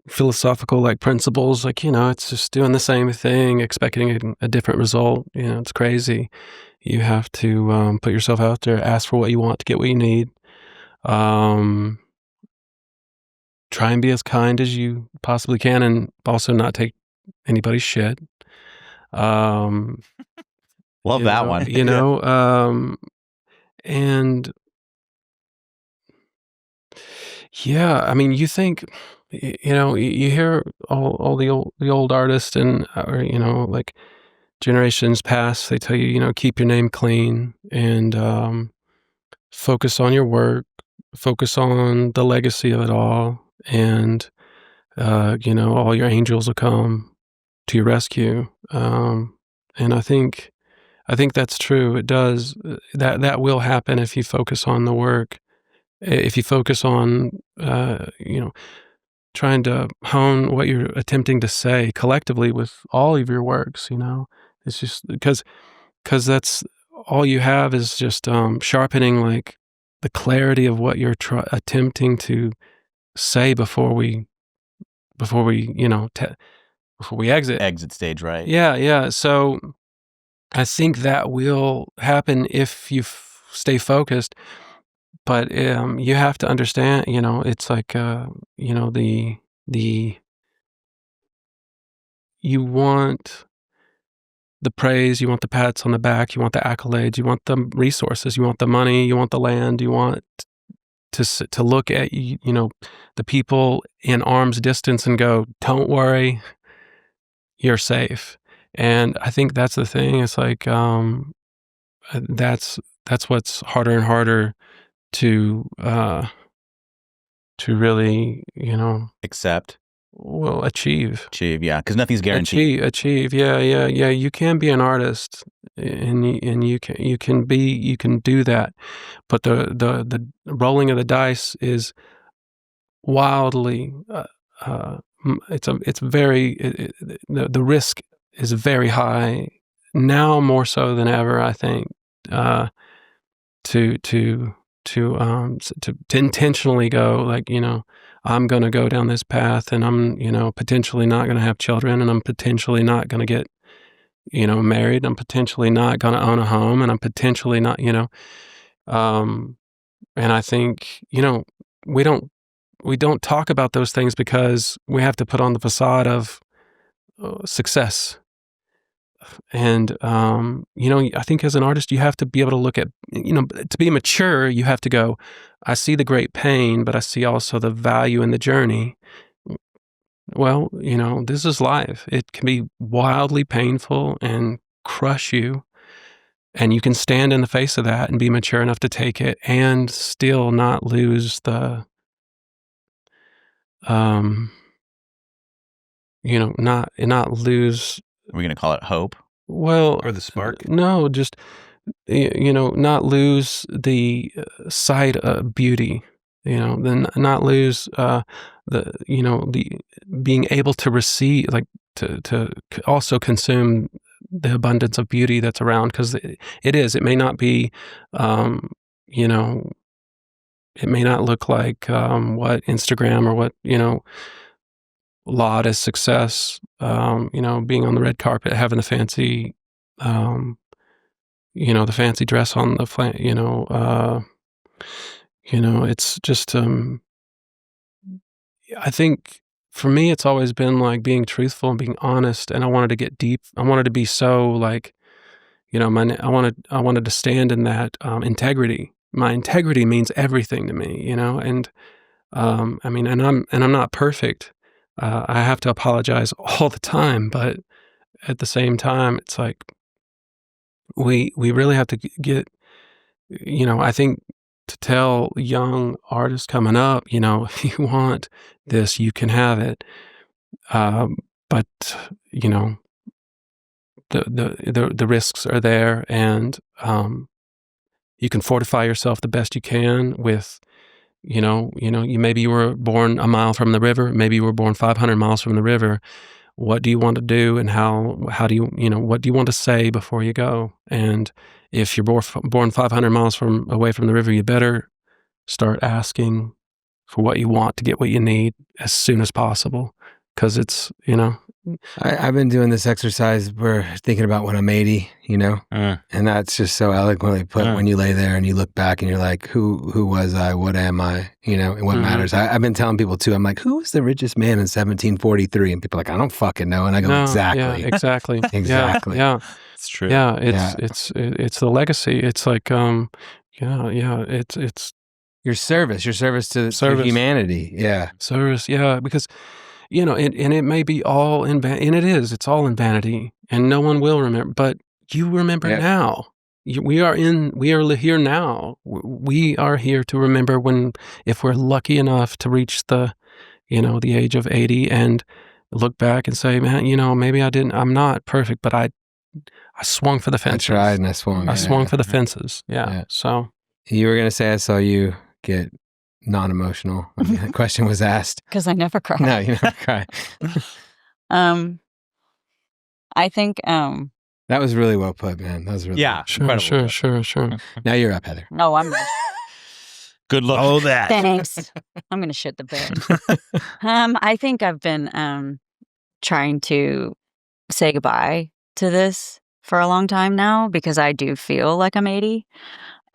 philosophical like principles, like it's just doing the same thing expecting a different result. It's crazy. You have to put yourself out there, ask for what you want to get what you need, try and be as kind as you possibly can, and also not take anybody's shit.
Love that one.
And yeah, I mean, you think, you hear all the old artists and, like generations past, they tell you, keep your name clean and focus on your work, focus on the legacy of it all. And, all your angels will come to your rescue. And I think that's true. It does. That will happen if you focus on the work. If you focus on, trying to hone what you're attempting to say collectively with all of your works, it's just because that's all you have is just sharpening like the clarity of what you're attempting to say before we exit
stage, right?
Yeah. So I think that will happen if you stay focused. But you have to understand, it's like, you want the praise, you want the pats on the back, you want the accolades, you want the resources, you want the money, you want the land, you want to look at, the people in arm's distance and go, don't worry, you're safe. And I think that's the thing. It's like, that's what's harder and harder to really, achieve.
Yeah, because nothing's guaranteed.
Achieve. Yeah. You can be an artist, and you can do that, but the rolling of the dice is wildly. It's very. The risk is very high now, more so than ever. I think to intentionally go, like, I'm going to go down this path, and I'm, potentially not going to have children, and I'm potentially not going to get, married. I'm potentially not going to own a home, and I'm potentially not, and I think, we don't talk about those things because we have to put on the facade of success. And, I think as an artist, you have to be able to look at, to be mature, you have to go, I see the great pain, but I see also the value in the journey. Well, this is life. It can be wildly painful and crush you. And you can stand in the face of that and be mature enough to take it and still not lose the, not lose.
Are we going to call it hope?
Well,
or the spark?
No, just, not lose the sight of beauty, then not lose the being able to receive, like to also consume the abundance of beauty that's around, because it may not be, it may not look like what Instagram or what, laud as success, being on the red carpet, having the fancy, the fancy dress on the it's just, I think for me, it's always been like being truthful and being honest. And I wanted to get deep. I wanted to be so like, I wanted to stand in that integrity. My integrity means everything to me, and and I'm not perfect. I have to apologize all the time, but at the same time, it's like we really have to get, I think, to tell young artists coming up, if you want this, you can have it. But the risks are there, and you can fortify yourself the best you can with, maybe you were born a mile from the river, maybe you were born 500 miles from the river. What do you want to do, and how do you, what do you want to say before you go? And if you're born 500 miles away from the river, you better start asking for what you want to get what you need as soon as possible, because it's,
I've been doing this exercise where thinking about when I'm 80, and that's just so eloquently put when you lay there and you look back and you're like, who was I? What am I? And what matters? I've been telling people too, I'm like, who was the richest man in 1743? And people are like, I don't fucking know. And I go,
no,
exactly.
Yeah, exactly.
Exactly.
Yeah.
It's true.
Yeah. It's the legacy. It's like, it's
your service to humanity. Yeah.
Service. Yeah. Because, and it may be all in and it's all in vanity, and no one will remember, but you remember now. We are here now. We are here to remember if we're lucky enough to reach the age of 80 and look back and say, man, maybe I'm not perfect, but I swung for the fences.
I tried and I swung.
I swung for the fences. Yeah. So
you were going to say, I saw you get non-emotional. The question was asked.
Because I never cry.
No, you never cry.
I think
that was really well put, man. That was really
Sure.
Now you're up, Heather.
No, I'm not.
Good luck.
Oh, that.
Thanks. I'm gonna shit the bed. I think I've been trying to say goodbye to this for a long time now, because I do feel like I'm 80.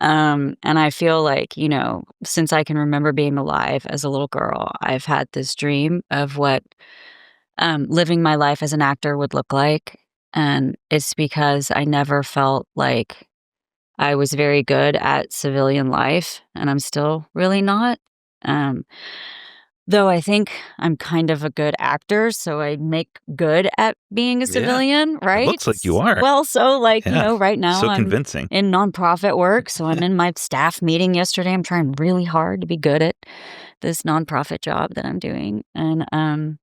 And I feel like, since I can remember being alive as a little girl, I've had this dream of what living my life as an actor would look like. And it's because I never felt like I was very good at civilian life, and I'm still really not. Though I think I'm kind of a good actor, so I make good at being a civilian, right?
It looks like you are.
Well, so right now
so
I'm
convincing.
in nonprofit work, so I'm in my staff meeting yesterday. I'm trying really hard to be good at this nonprofit job that I'm doing. And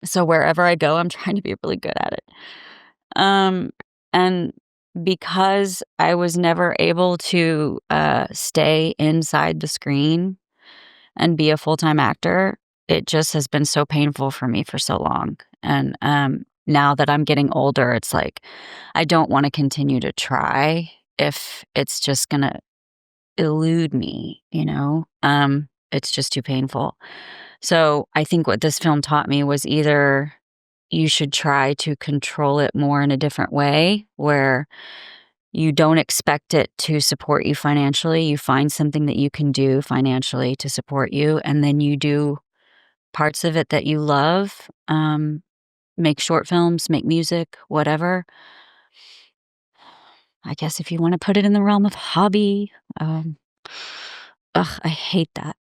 so wherever I go, I'm trying to be really good at it. And because I was never able to stay inside the screen and be a full-time actor, it just has been so painful for me for so long. And now that I'm getting older, it's like I don't want to continue to try if it's just gonna elude me, you know? It's just too painful. So I think what this film taught me was either you should try to control it more in a different way where you don't expect it to support you financially. You find something that you can do financially to support you, and then you do parts of it that you love. Make short films, make music, whatever. I guess if you want to put it in the realm of hobby, I hate that.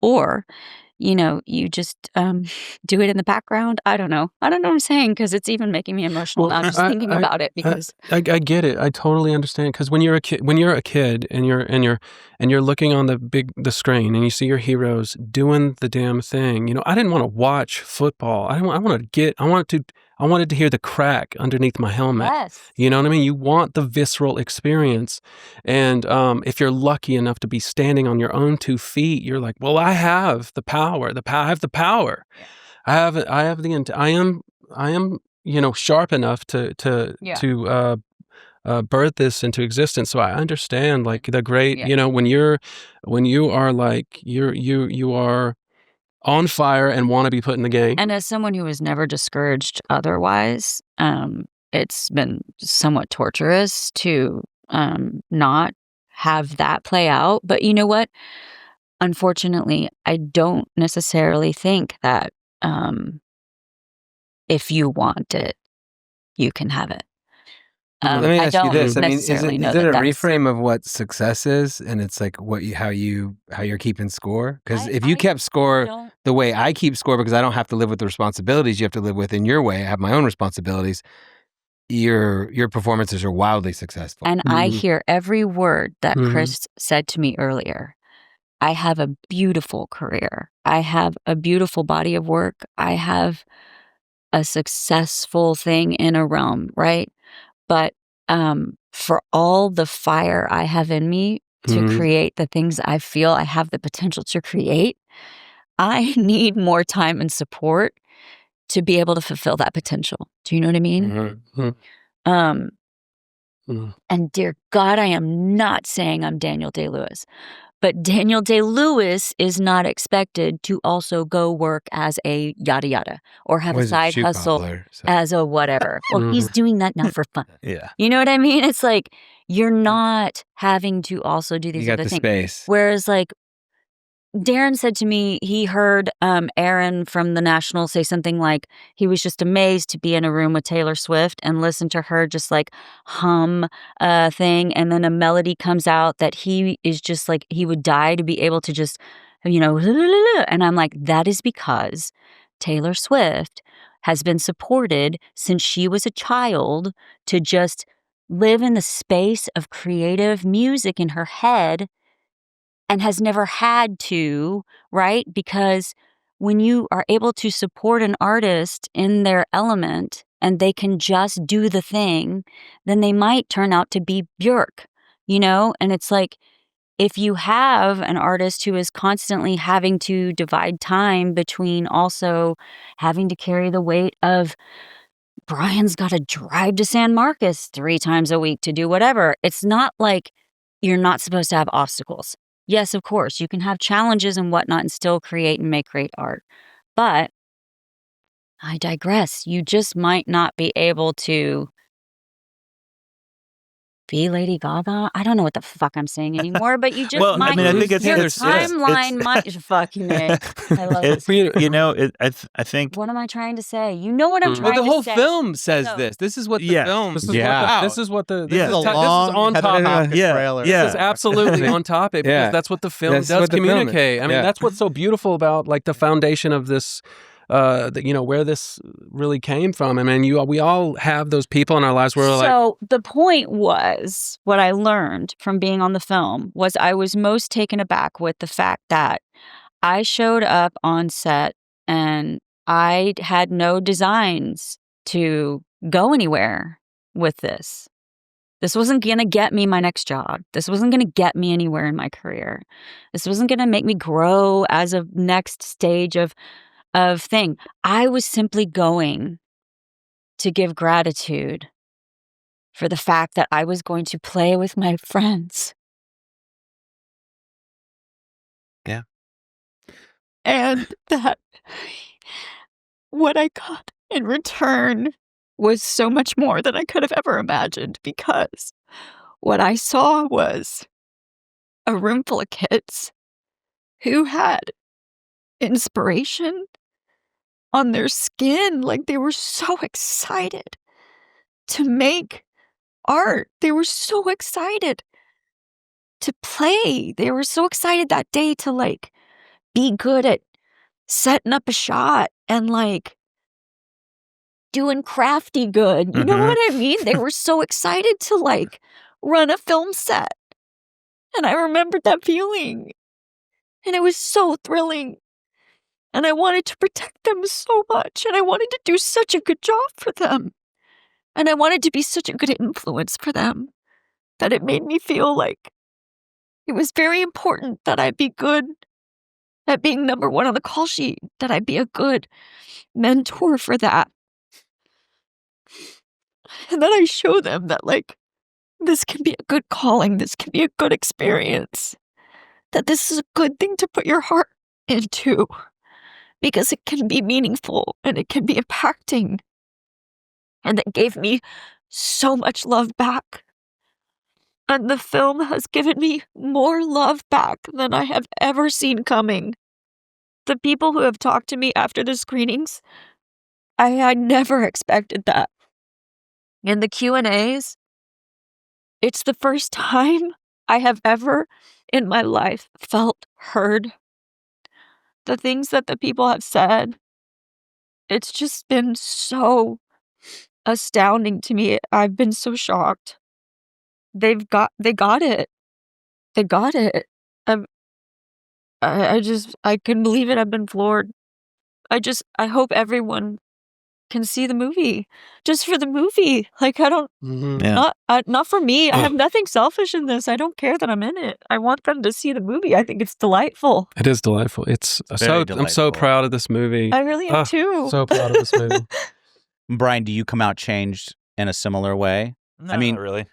Or, you just do it in the background. I don't know. I don't know what I'm saying because it's even making me emotional now just thinking about it. Because
I get it. I totally understand. Because when you're a kid and you're looking on the screen and you see your heroes doing the damn thing. I didn't want to watch football. I wanted to hear the crack underneath my helmet.
yes,
You know what I mean? You want the visceral experience. And if you're lucky enough to be standing on your own 2 feet, you're like, well, I have the power. I have the power. I am sharp enough to birth this into existence. So I understand like the great,
Yeah.
when you are like, you are on fire and want to be put in the game.
and as someone who was never discouraged otherwise, it's been somewhat torturous to not have that play out. But you know what? Unfortunately, I don't necessarily think that if you want it, you can have it.
Let me ask you this. I mean, is it
necessarily know
a
that that's-
reframe of what success is? And it's like how you're keeping score? Because if you kept score
don't-
the way I keep score, because I don't have to live with the responsibilities you have to live with in your way, I have my own responsibilities, your performances are wildly successful.
And I hear every word that
Mhm.
Chris said to me earlier. I have a beautiful career. I have a beautiful body of work. I have a successful thing in a realm, right? But for all the fire I have in me to
Mhm.
create the things I feel I have the potential to create, I need more time and support to be able to fulfill that potential. Do you know what I mean?
Mhm.
Um,
Mhm.
and dear God, I am not saying I'm Daniel Day-Lewis. But Daniel Day-Lewis is not expected to also go work as a yada yada or have a
Was
side
shoe
hustle
cobbler, so-
as a whatever. Well, he's doing that now for fun.
Yeah.
You know what I mean? It's like you're not having to also do
You
these
got
other
the
things.
space.
Whereas like Darren said to me, he heard Aaron from the National say something like he was just amazed to be in a room with Taylor Swift and listen to her just like hum a thing. And then a melody comes out that he is just like, he would die to be able to just, and I'm like, that is because Taylor Swift has been supported since she was a child to just live in the space of creative music in her head and has never had to, right? Because when you are able to support an artist in their element and they can just do the thing, then they might turn out to be Björk, And it's like, if you have an artist who is constantly having to divide time between also having to carry the weight of Brian's got to drive to San Marcos 3 times a week to do whatever. It's not like you're not supposed to have obstacles. Yes, of course, you can have challenges and whatnot and still create and make great art. But I digress. You just might not be able to be Lady Gaga. I don't know what the fuck I'm saying anymore, but you just
Well, I
might.
mean, I think
your
it's
timeline might. Fucking A. I love this.
I think
What am I trying to say? You know what I'm
Well,
trying
Well,
to
the whole
say.
film says
So-
this. This is what the
Yes.
film
This is
is
Yeah.
about.
This is what the
Yeah.
this,
It's
is,
a
this is
long
on
Heather
topic.
Kafka
Yeah.
trailer.
Yeah.
This is absolutely on topic because
Yeah.
that's what the film
That's
does
what the film is.
communicate. I mean,
Yeah.
that's what's so beautiful about like the foundation of this, where this really came from. I mean, we all have those people in our lives where we're like,
So the point was, what I learned from being on the film was I was most taken aback with the fact that I showed up on set and I had no designs to go anywhere with this. This wasn't going to get me my next job. This wasn't going to get me anywhere in my career. This wasn't going to make me grow as a next stage of thing. I was simply going to give gratitude for the fact that I was going to play with my friends.
Yeah.
And that what I got in return was so much more than I could have ever imagined, because what I saw was a room full of kids who had inspiration on their skin. Like, they were so excited to make art. They were so excited to play. They were so excited that day to, like, be good at setting up a shot and, like, doing crafty good. You know what I mean? They were so excited to, like, run a film set. And I remembered that feeling. And it was so thrilling. And I wanted to protect them so much. And I wanted to do such a good job for them. And I wanted to be such a good influence for them that it made me feel like it was very important that I be good at being number one on the call sheet, that I be a good mentor for that. And then I show them that, like, this can be a good calling, this can be a good experience, that this is a good thing to put your heart into, because it can be meaningful and it can be impacting. And it gave me so much love back. And the film has given me more love back than I have ever seen coming. The people who have talked to me after the screenings, I had never expected that. In the Q&As, it's the first time I have ever in my life felt heard. The things that the people have said, it's just been so astounding to me. I've been so shocked. They got it. They got it. I couldn't believe it. I've been floored. I hope everyone can see the movie, just for the movie. Like, I don't, not for me. I have nothing selfish in this. I don't care that I'm in it. I want them to see the movie. I think it's delightful.
It is delightful. It's so delightful. I'm so proud of this movie.
I really am too.
So proud of this movie.
Bryan, do you come out changed in a similar way?
No,
I mean,
not really.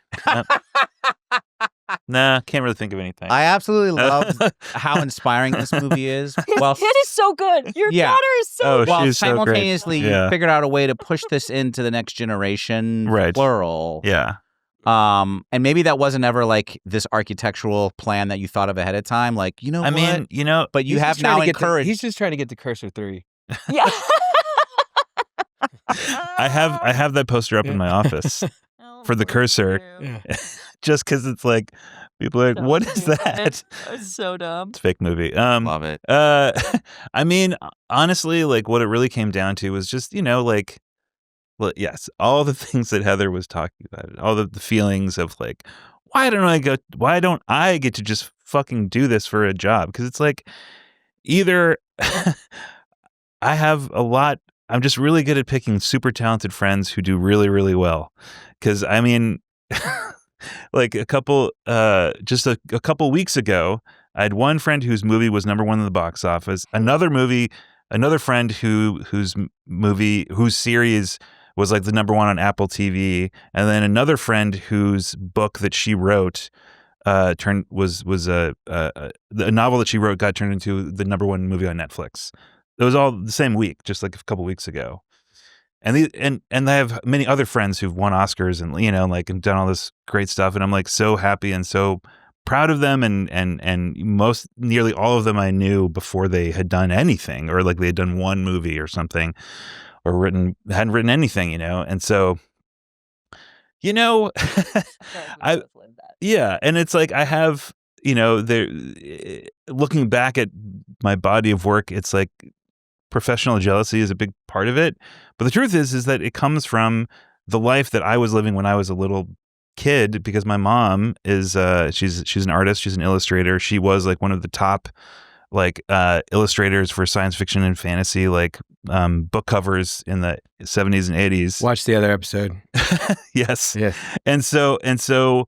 Nah, can't really think of anything.
I absolutely love how inspiring this movie is.
Well, it is so good. Your daughter is so good.
While
she's
simultaneously
so great.
you figured out a way to push this into the next generation,
Right.
plural.
Yeah.
And maybe that wasn't ever like this architectural plan that you thought of ahead of time. Like, you know what?
I mean, you know,
but you have now encouraged.
He's just trying to get to Cursor 3.
Yeah.
I have that poster up in my office for the cursor.
Yeah.
Just because it's like, people are like, what is that?
It's so dumb.
It's a fake movie.
Love it.
I mean, honestly, like what it really came down to was just, you know, like, well, yes, all the things that Heather was talking about, all the feelings of like, why don't I get to just fucking do this for a job? Because it's like, either I'm just really good at picking super talented friends who do really, really well. Because I mean, like a couple weeks ago, I had one friend whose movie was number one in the box office. Another friend whose series was like the number one on Apple TV, and then another friend whose book that she wrote was a novel that she wrote got turned into the number one movie on Netflix. It was all the same week, just like a couple weeks ago. And I have many other friends who've won Oscars and, you know, like, and done all this great stuff. And I'm like so happy and so proud of them. And nearly all of them I knew before they had done anything, or like they had done one movie or something, or hadn't written anything, you know? And so, you know, and it's like, I have, you know, looking back at my body of work, it's like, professional jealousy is a big part of it. But the truth is that it comes from the life that I was living when I was a little kid, because my mom is, she's an artist. She's an illustrator. She was like one of the top like illustrators for science fiction and fantasy, like book covers in the 70s and 80s.
Watch the other episode.
Yes.
Yeah.
And so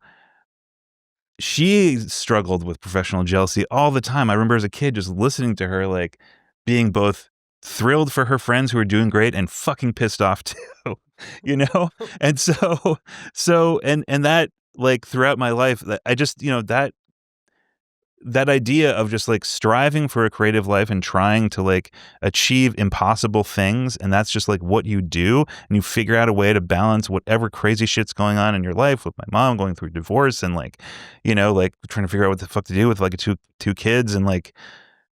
she struggled with professional jealousy all the time. I remember as a kid just listening to her, like being both thrilled for her friends who were doing great and fucking pissed off too, you know? And so that, like, throughout my life, that I just, you know, that idea of just like striving for a creative life and trying to like achieve impossible things, and that's just like what you do, and you figure out a way to balance whatever crazy shit's going on in your life, with my mom going through divorce and like, you know, like trying to figure out what the fuck to do with like two kids, and like,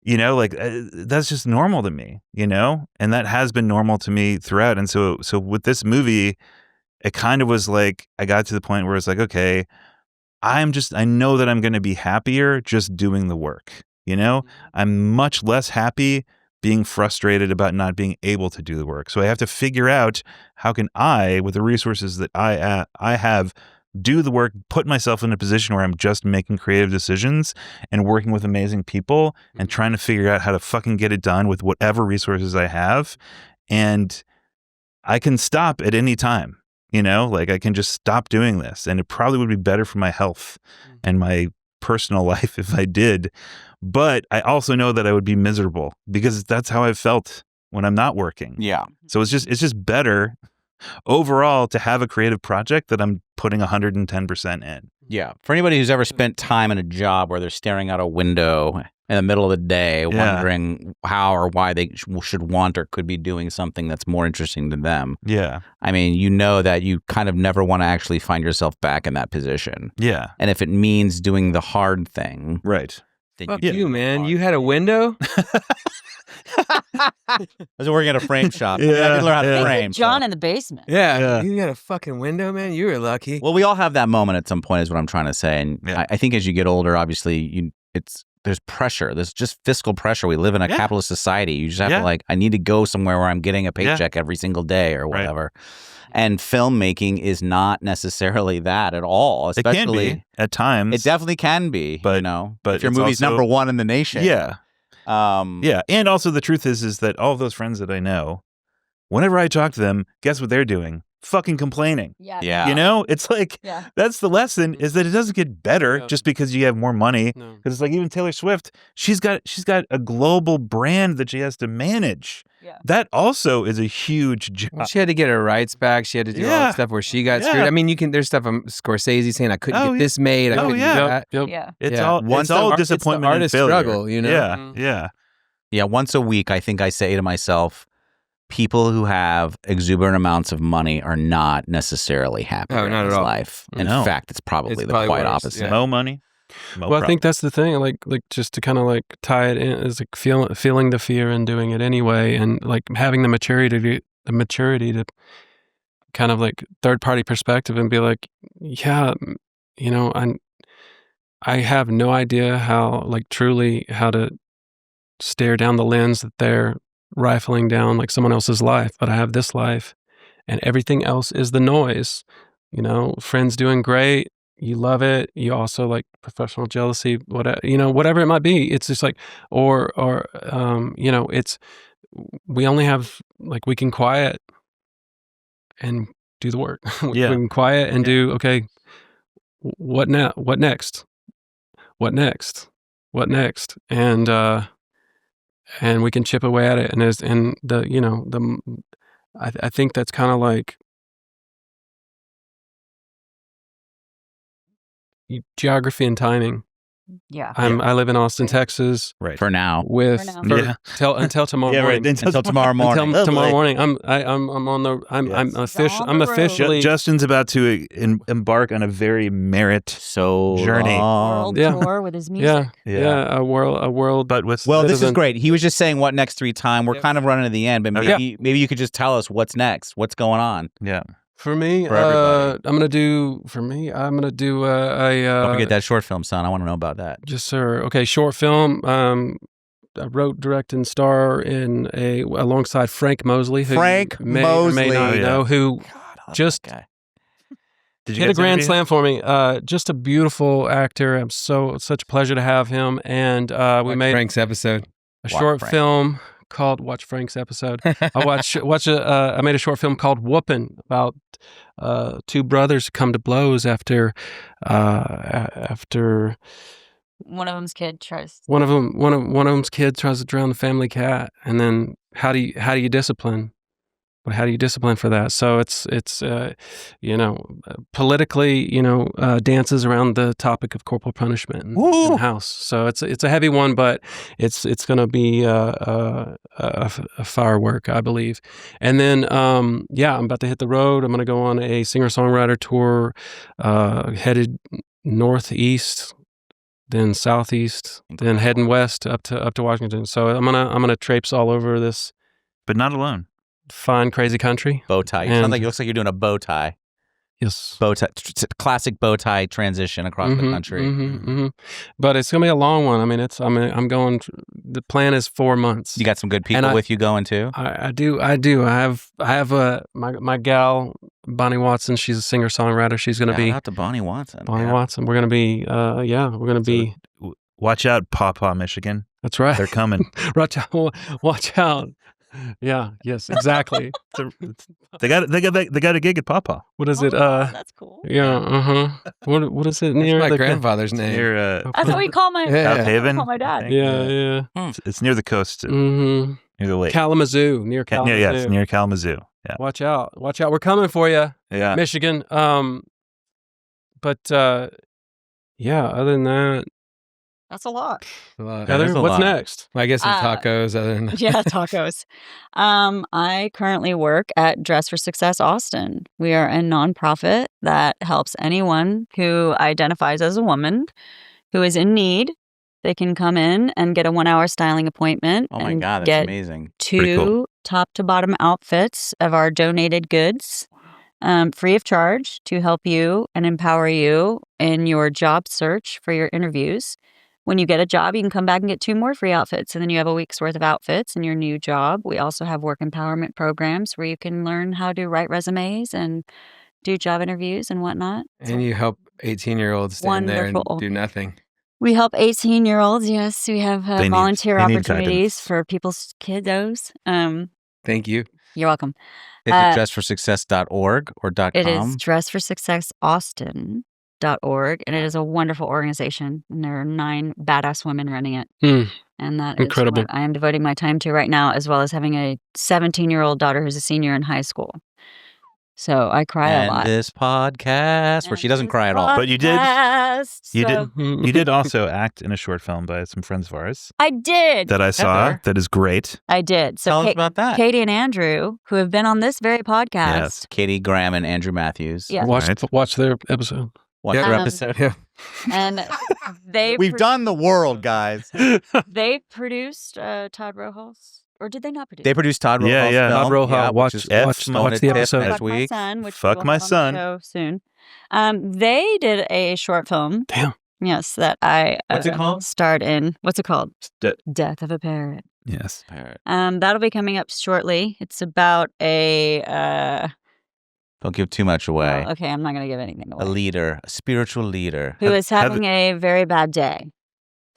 you know, like that's just normal to me, you know, and that has been normal to me throughout. And so with this movie, it kind of was like I got to the point where it's like, okay, I know that I'm going to be happier just doing the work, you know? I'm much less happy being frustrated about not being able to do the work. So I have to figure out how can I, with the resources that I have, do the work, put myself in a position where I'm just making creative decisions and working with amazing people and trying to figure out how to fucking get it done with whatever resources I have. And I can stop at any time. You know, like I can just stop doing this, and it probably would be better for my health and my personal life if I did. But I also know that I would be miserable because that's how I've felt when I'm not working.
Yeah.
So it's just better overall to have a creative project that I'm putting 110% in.
Yeah. For anybody who's ever spent time in a job where they're staring out a window in the middle of the day, wondering how or why they should want or could be doing something that's more interesting to them.
Yeah.
I mean, you know that you kind of never want to actually find yourself back in that position.
Yeah.
And if it means doing the hard thing.
Right.
Then
Fuck
do
you,
the
man.
hard
You had a window?
I was working at a frame shop. I did learn how to frame.
John in the basement.
Yeah. You got a fucking window, man? You were lucky.
Well, we all have that moment at some point is what I'm trying to say. And I think as you get older, obviously, there's pressure. There's just fiscal pressure. We live in a capitalist society. You just have to like, I need to go somewhere where I'm getting a paycheck every single day or whatever. Right. And filmmaking is not necessarily that at all. Especially,
it can be at times.
It definitely can be, but, you know,
but
if your movie's also number one in the nation.
Yeah. And also the truth is that all of those friends that I know, whenever I talk to them, guess what they're doing? Fucking complaining.
Yeah.
You know, it's like, that's the lesson, is that it doesn't get better just because you have more money. Because it's like, even Taylor Swift, she's got a global brand that she has to manage. Yeah. That also is a huge job.
Well, she had to get her rights back. She had to do all that stuff where she got screwed. I mean, there's stuff Scorsese saying, I couldn't get this made. I couldn't do that.
Yeah.
It's all disappointment and
artist
failure.
Struggle, you know?
Yeah. Once a week, I think I say to myself, people who have exuberant amounts of money are not necessarily happy in this life. In fact, it's probably the quite opposite.
Mo money.
Well, I think that's the thing. Like just to kind of like tie it in, is like feeling the fear and doing it anyway, and like having the maturity to kind of like third party perspective and be like, yeah, you know, I have no idea how to stare down the lens that they're rifling down like someone else's life, but I have this life, and everything else is the noise. You know, friends doing great, you love it. You also like professional jealousy, whatever, you know, whatever it might be. It's just like, or you know, we only have like, we can quiet and do the work. We can quiet and do, okay, what now? What next? What next? What next? And we can chip away at it. I think that's kind of like geography and timing.
Yeah.
I live in Austin, Texas.
Right.
For now.
Until tomorrow morning.
Until tomorrow morning.
Until tomorrow morning. I'm officially.
Justin's about to embark on a very journey.
World tour with his music.
Yeah. A world.
But with
this is great. He was just saying what next 3 times. We're kind of running to the end, but maybe you could just tell us what's next. What's going on?
Yeah.
For me, I'm gonna do a.
Don't forget that short film, son. I want to know about that.
Yes, sir. Okay, short film. I wrote, direct, and star alongside Frank Mosley, who may or may not know, who just
Did
Hit a grand slam for me. Just a beautiful actor. Such a pleasure to have him. And we made
Frank's episode.
a short film called Watch Frank's episode. I made a short film called Whoopin' about two brothers who come to blows after
One of them's kid tries.
one of them's kid tries to drown the family cat, and then how do you discipline? How do you discipline for that? So it's politically, dances around the topic of corporal punishment in the house. So it's a heavy one, but it's going to be a firework, I believe. And then I'm about to hit the road. I'm going to go on a singer-songwriter tour, headed northeast, then southeast, then heading west up to Washington. So I'm gonna traipse all over this,
but not alone.
Fine, crazy country.
Bow tie. It looks like you're doing a bow tie.
Yes.
Bow tie, classic bow tie transition across the country.
But it's gonna be a long one. I mean, I'm going. The plan is 4 months.
You got some good people with you going too.
I do. I have my gal Bonnie Watson. She's a singer songwriter. She's gonna be
Shout out to Bonnie Watson.
Watson. We're gonna be. We're gonna be.
Watch out, Pawpaw, Michigan.
That's right.
They're coming.
Watch out. Yeah. Yes. Exactly.
They got a gig at Pawpaw.
What is it?
That's cool.
Yeah. What is it near?
That's my
the
grandfather's name.
Near
That's what we call my
South Haven.
call my dad.
Yeah.
It's near the coast.
Mm-hmm.
Near the lake.
Kalamazoo. Near Kalamazoo.
Yes, near Kalamazoo. Yeah.
Watch out. We're coming for you.
Yeah.
Michigan. But other than that,
That's a lot.
Heather, what's next?
Well, I guess some tacos. Other than
Yeah, tacos. I currently work at Dress for Success Austin. We are a nonprofit that helps anyone who identifies as a woman who is in need. They can come in and get a 1-hour styling appointment.
Oh my God, that's
get
amazing.
2 top to bottom outfits of our donated goods, free of charge, to help you and empower you in your job search for your interviews. When you get a job, you can come back and get 2 more free outfits, and then you have a week's worth of outfits in your new job. We also have work empowerment programs where you can learn how to write resumes and do job interviews and whatnot.
And you help 18-year-olds stand there and do nothing.
We help 18-year-olds. Yes, we have volunteer
they need
opportunities
guidance.
for people's kiddos.
Thank you.
You're welcome.
Is it dressforsuccess.org or .com?
It is dressforsuccessaustin.org, and it is a wonderful organization, and there are 9 badass women running it. And that
Incredible.
is what I am devoting my time to right now, as well as having a 17-year-old daughter who's a senior in high school. So I cry a lot.
This podcast, where she doesn't cry at all.
But you did.
So
You did also act in a short film by some friends of ours
I did.
that I saw.
Heather.
That is great.
I did. So
Tell us about that.
Katie and Andrew, who have been on this very podcast.
Yes.
Katie Graham and Andrew Matthews.
Yeah.
Watch their episode.
Watch
Yeah.
their episode.
Yeah.
And they
We've done the world, guys.
they produced Todd Rojas. Or did they not produce?
They produced Todd Rojas'
Yeah.
film.
Todd Rojas,
which is
watch
promoted
the
tip
episode.
next
Fuck My
week.
Son, which
Fuck
we will
My
have on the
Son.
show soon. They did a short film.
Damn.
Yes, that I
What's it called?
starred in. What's it called?
De-
Death of a Parrot.
Yes.
That'll be coming up shortly. It's about a
Don't give too much away.
okay, I'm not going to give anything away.
A leader, a spiritual leader.
Who is having a very bad day.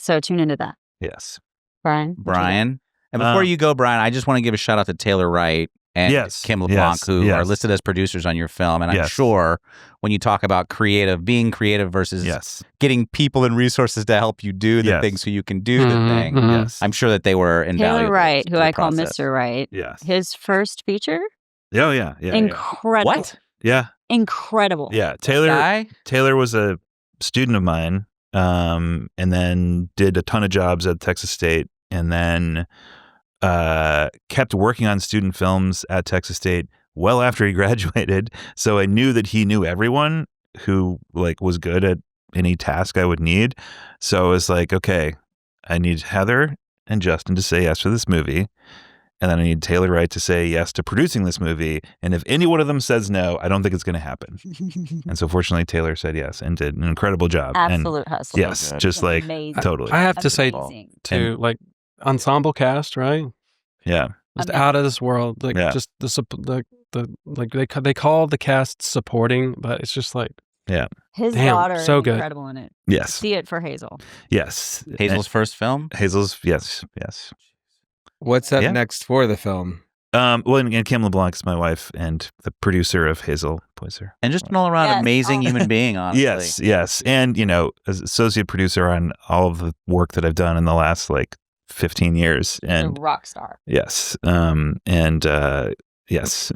So tune into that.
Yes.
Brian.
Brian. And before you go, Brian, I just want to give a shout out to Taylor Wright and
Yes.
Kim LeBlanc,
Yes.
who
Yes.
are listed as producers on your film. And I'm
Yes.
sure when you talk about being creative versus
Yes.
getting people and resources to help you do the
Yes.
thing so you can do the thing,
Mhm.
Yes.
I'm sure that they were invaluable.
Taylor Wright,
to
who
the
I call
process.
Mr. Wright.
Yes.
His first feature,
Oh yeah. Yeah.
incredible.
What?
Yeah.
Incredible.
Yeah.
This guy?
Taylor was a student of mine, and then did a ton of jobs at Texas State, and then kept working on student films at Texas State well after he graduated. So I knew that he knew everyone who was good at any task I would need. So I was like, okay, I need Heather and Justin to say yes for this movie. And then I need Taylor Wright to say yes to producing this movie. And if any one of them says no, I don't think it's going to happen. And so fortunately, Taylor said yes and did an incredible job.
Absolute hustle.
And yes, just
Amazing.
totally.
I have to say
Amazing.
too, ensemble cast, right?
Yeah.
Just
Amazing.
out of this world.
Yeah.
Just the they call the cast supporting, but it's just like
His
Damn,
daughter
so
is
good.
incredible in it.
Yes.
See it for Hazel.
Yes.
Hazel's first film.
Hazel's yes.
What's up
Yeah.
next for the film?
Well, and Kim LeBlanc is my wife and the producer of Hazel Poyser.
And just an all-around
Yes.
amazing human being, honestly.
Yes. And, as associate producer on all of the work that I've done in the last, 15 years.
He's
And
a rock star.
yes. Yes.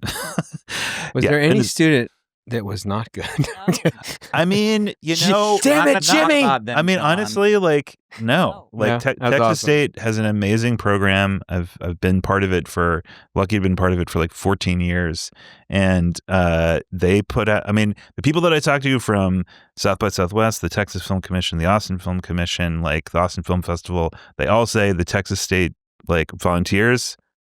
Was there any student that was not good?
I mean,
Damn it, Jimmy!
I mean, honestly, no.
Yeah,
Texas
that's awesome.
State has an amazing program. I've been part of it lucky to have been part of it for 14 years. And they put out, the people that I talked to from South by Southwest, the Texas Film Commission, the Austin Film Commission, the Austin Film Festival, they all say the Texas State, volunteers,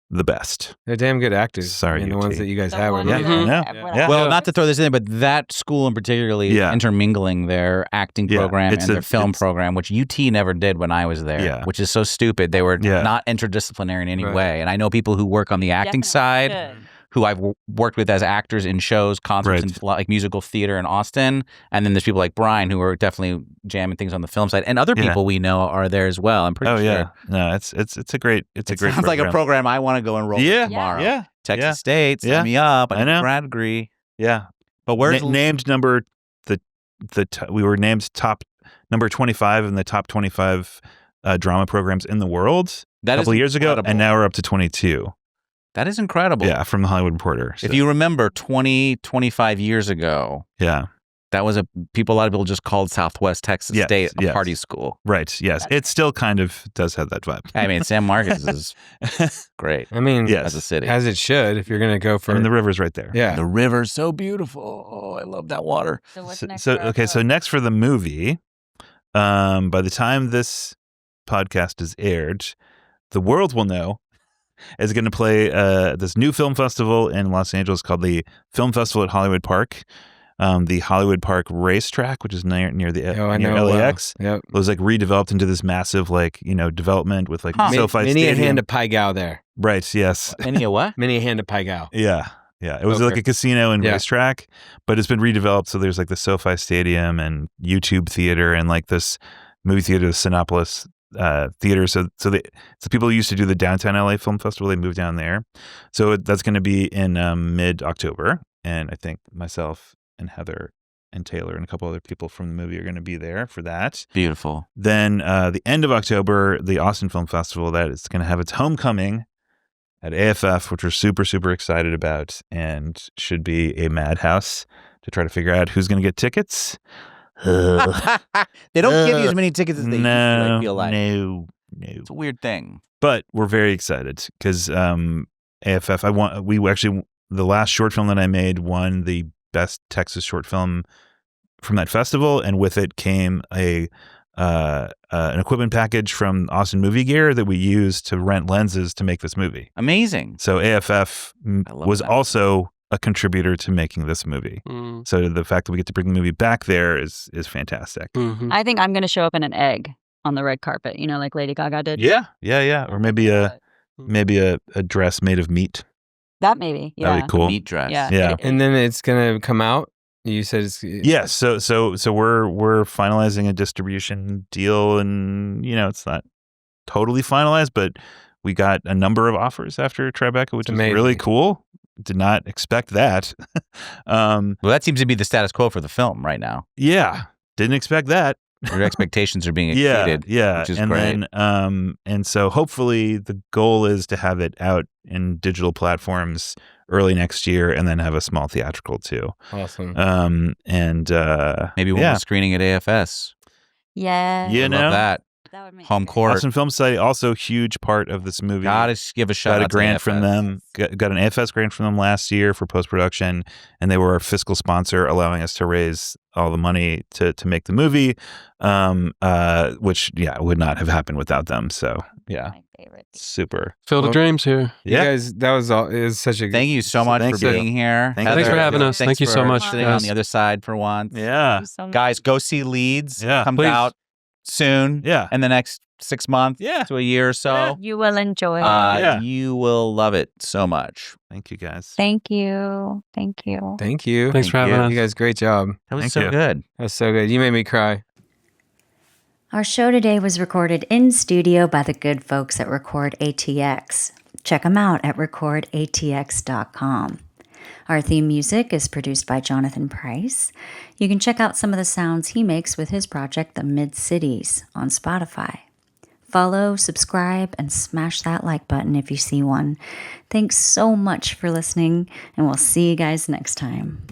the best.
They're damn good actors.
Sorry,
the
UT.
ones that you guys
The
had were
ones
Yeah,
really
that-
good.
yeah.
Yeah.
Well, not to throw this in, but that school in particular is intermingling their acting
Yeah,
program
it's
and their film
it's-
program, which UT never did when I was there,
Yeah.
which is so stupid. They were
Yeah.
not interdisciplinary in any
Right.
way. And I know people who work on the acting
Definitely
side
should.
who I've worked with as actors in shows, concerts,
Right.
and musical theater in Austin. And then there's people like Bryan who are definitely jamming things on the film side. And other
Yeah.
people we know are there as well. I'm pretty
Oh
sure.
yeah, no, it's a great
It
great
sounds like a program I want to go enroll
Yeah,
in tomorrow.
yeah,
Texas
yeah.
State, sign
Yeah.
me up.
I know.
Grad degree.
yeah.
But where's
Named we were named top number 25 in the top 25 drama programs in the world
that
a couple
is
of years ago,
incredible.
and now we're up to 22.
That is incredible.
Yeah, from the Hollywood Reporter.
If
So,
you remember 20, 25 years ago,
yeah,
that was a lot of people just called Southwest Texas
Yes,
State a
yes.
party school.
right, yes, it still kind of does have that vibe.
I mean, San Marcos is great
I mean,
Yes.
as a city.
as it should if you're going to go for
And the river's right there.
yeah.
The river's so beautiful. Oh, I love that water.
So what's
So,
next?
so
for our
okay, so
film?
next for the movie, by the time this podcast is aired, the world will know is going to play this new film festival in Los Angeles called the Film Festival at Hollywood Park. The Hollywood Park racetrack, which is near the
Oh, I
near
know.
LAX,
Yep.
was redeveloped into this massive development with SoFi
Many a
Stadium.
hand to Pai Gow there.
Right, yes.
Any what?
Many a hand to Pai Gow.
Yeah. It was
Okay.
like a casino and
Yeah.
racetrack, but it's been redeveloped. So there's the SoFi Stadium and YouTube Theater and this movie theater, the Sinopolis Theater. So people who used to do the downtown LA Film Festival, they moved down there. So that's going to be in mid-October. And I think myself and Heather and Taylor and a couple other people from the movie are going to be there for that.
Beautiful.
Then the end of October, the Austin Film Festival, that is going to have its homecoming at AFF, which we're super, super excited about and should be a madhouse to try to figure out who's going to get tickets.
They don't give you as many tickets as they used to, I feel like.
No.
It's a weird thing.
But we're very excited because AFF, the last short film that I made won the best Texas short film from that festival, and with it came an equipment package from Austin Movie Gear that we used to rent lenses to make this movie.
Amazing.
So AFF
love
was
that.
also a contributor to making this movie.
Mm.
So the fact that we get to bring the movie back there is fantastic.
Mhm.
I think I'm going to show up in an egg on the red carpet, like Lady Gaga did.
Yeah. Or maybe a dress made of meat.
That maybe. Yeah.
That'd be cool.
Meat dress.
Yeah.
Yeah.
And then it's going to come out. You said it's
Yes. So we're finalizing a distribution deal, and it's not totally finalized, but we got a number of offers after Tribeca, which is
Amazing.
really cool. Did not expect that.
Well, that seems to be the status quo for the film right now.
Yeah. Didn't expect that.
Your expectations are being
Yeah,
exceeded.
yeah,
which is
and
great.
then and so hopefully the goal is to have it out in digital platforms early next year, and then have a small theatrical too.
awesome.
And
Maybe one more screening at AFS.
Yeah.
You
I
know,
love that.
That would make
Home
sense.
court.
Austin Film Society also a huge part of this movie.
Gotta give a shout
Got
out
a grant
to
from
AFS.
them. Got an AFS grant from them last year for post production, and they were our fiscal sponsor, allowing us to raise all the money to make the movie. Which would not have happened without them. So
My favorite.
super.
Field of
Well,
Dreams here.
You guys, that was all. It was such a.
Thank you so much
Thanks
for
for-
being here.
thanks
for
Heather,
having us.
thanks
Thank you so
for
much,
sitting on
guys.
the other side for once.
Yeah.
Thank you so much.
Guys, go see Leads.
Yeah,
Comes
please.
out soon.
Yeah.
In the next 6 months to a year or so.
You will enjoy it.
You will love it so much.
Thank you, guys.
Thank you. Thank you.
Thank you.
Thanks for having us.
You guys, great job.
That was
Thank
so
you.
good.
That was so good. You made me cry.
Our show today was recorded in studio by the good folks at Record ATX. Check them out at recordatx.com. Our theme music is produced by Jonathan Price. You can check out some of the sounds he makes with his project, The Mid-Cities, on Spotify. Follow, subscribe, and smash that like button if you see one. Thanks so much for listening, and we'll see you guys next time.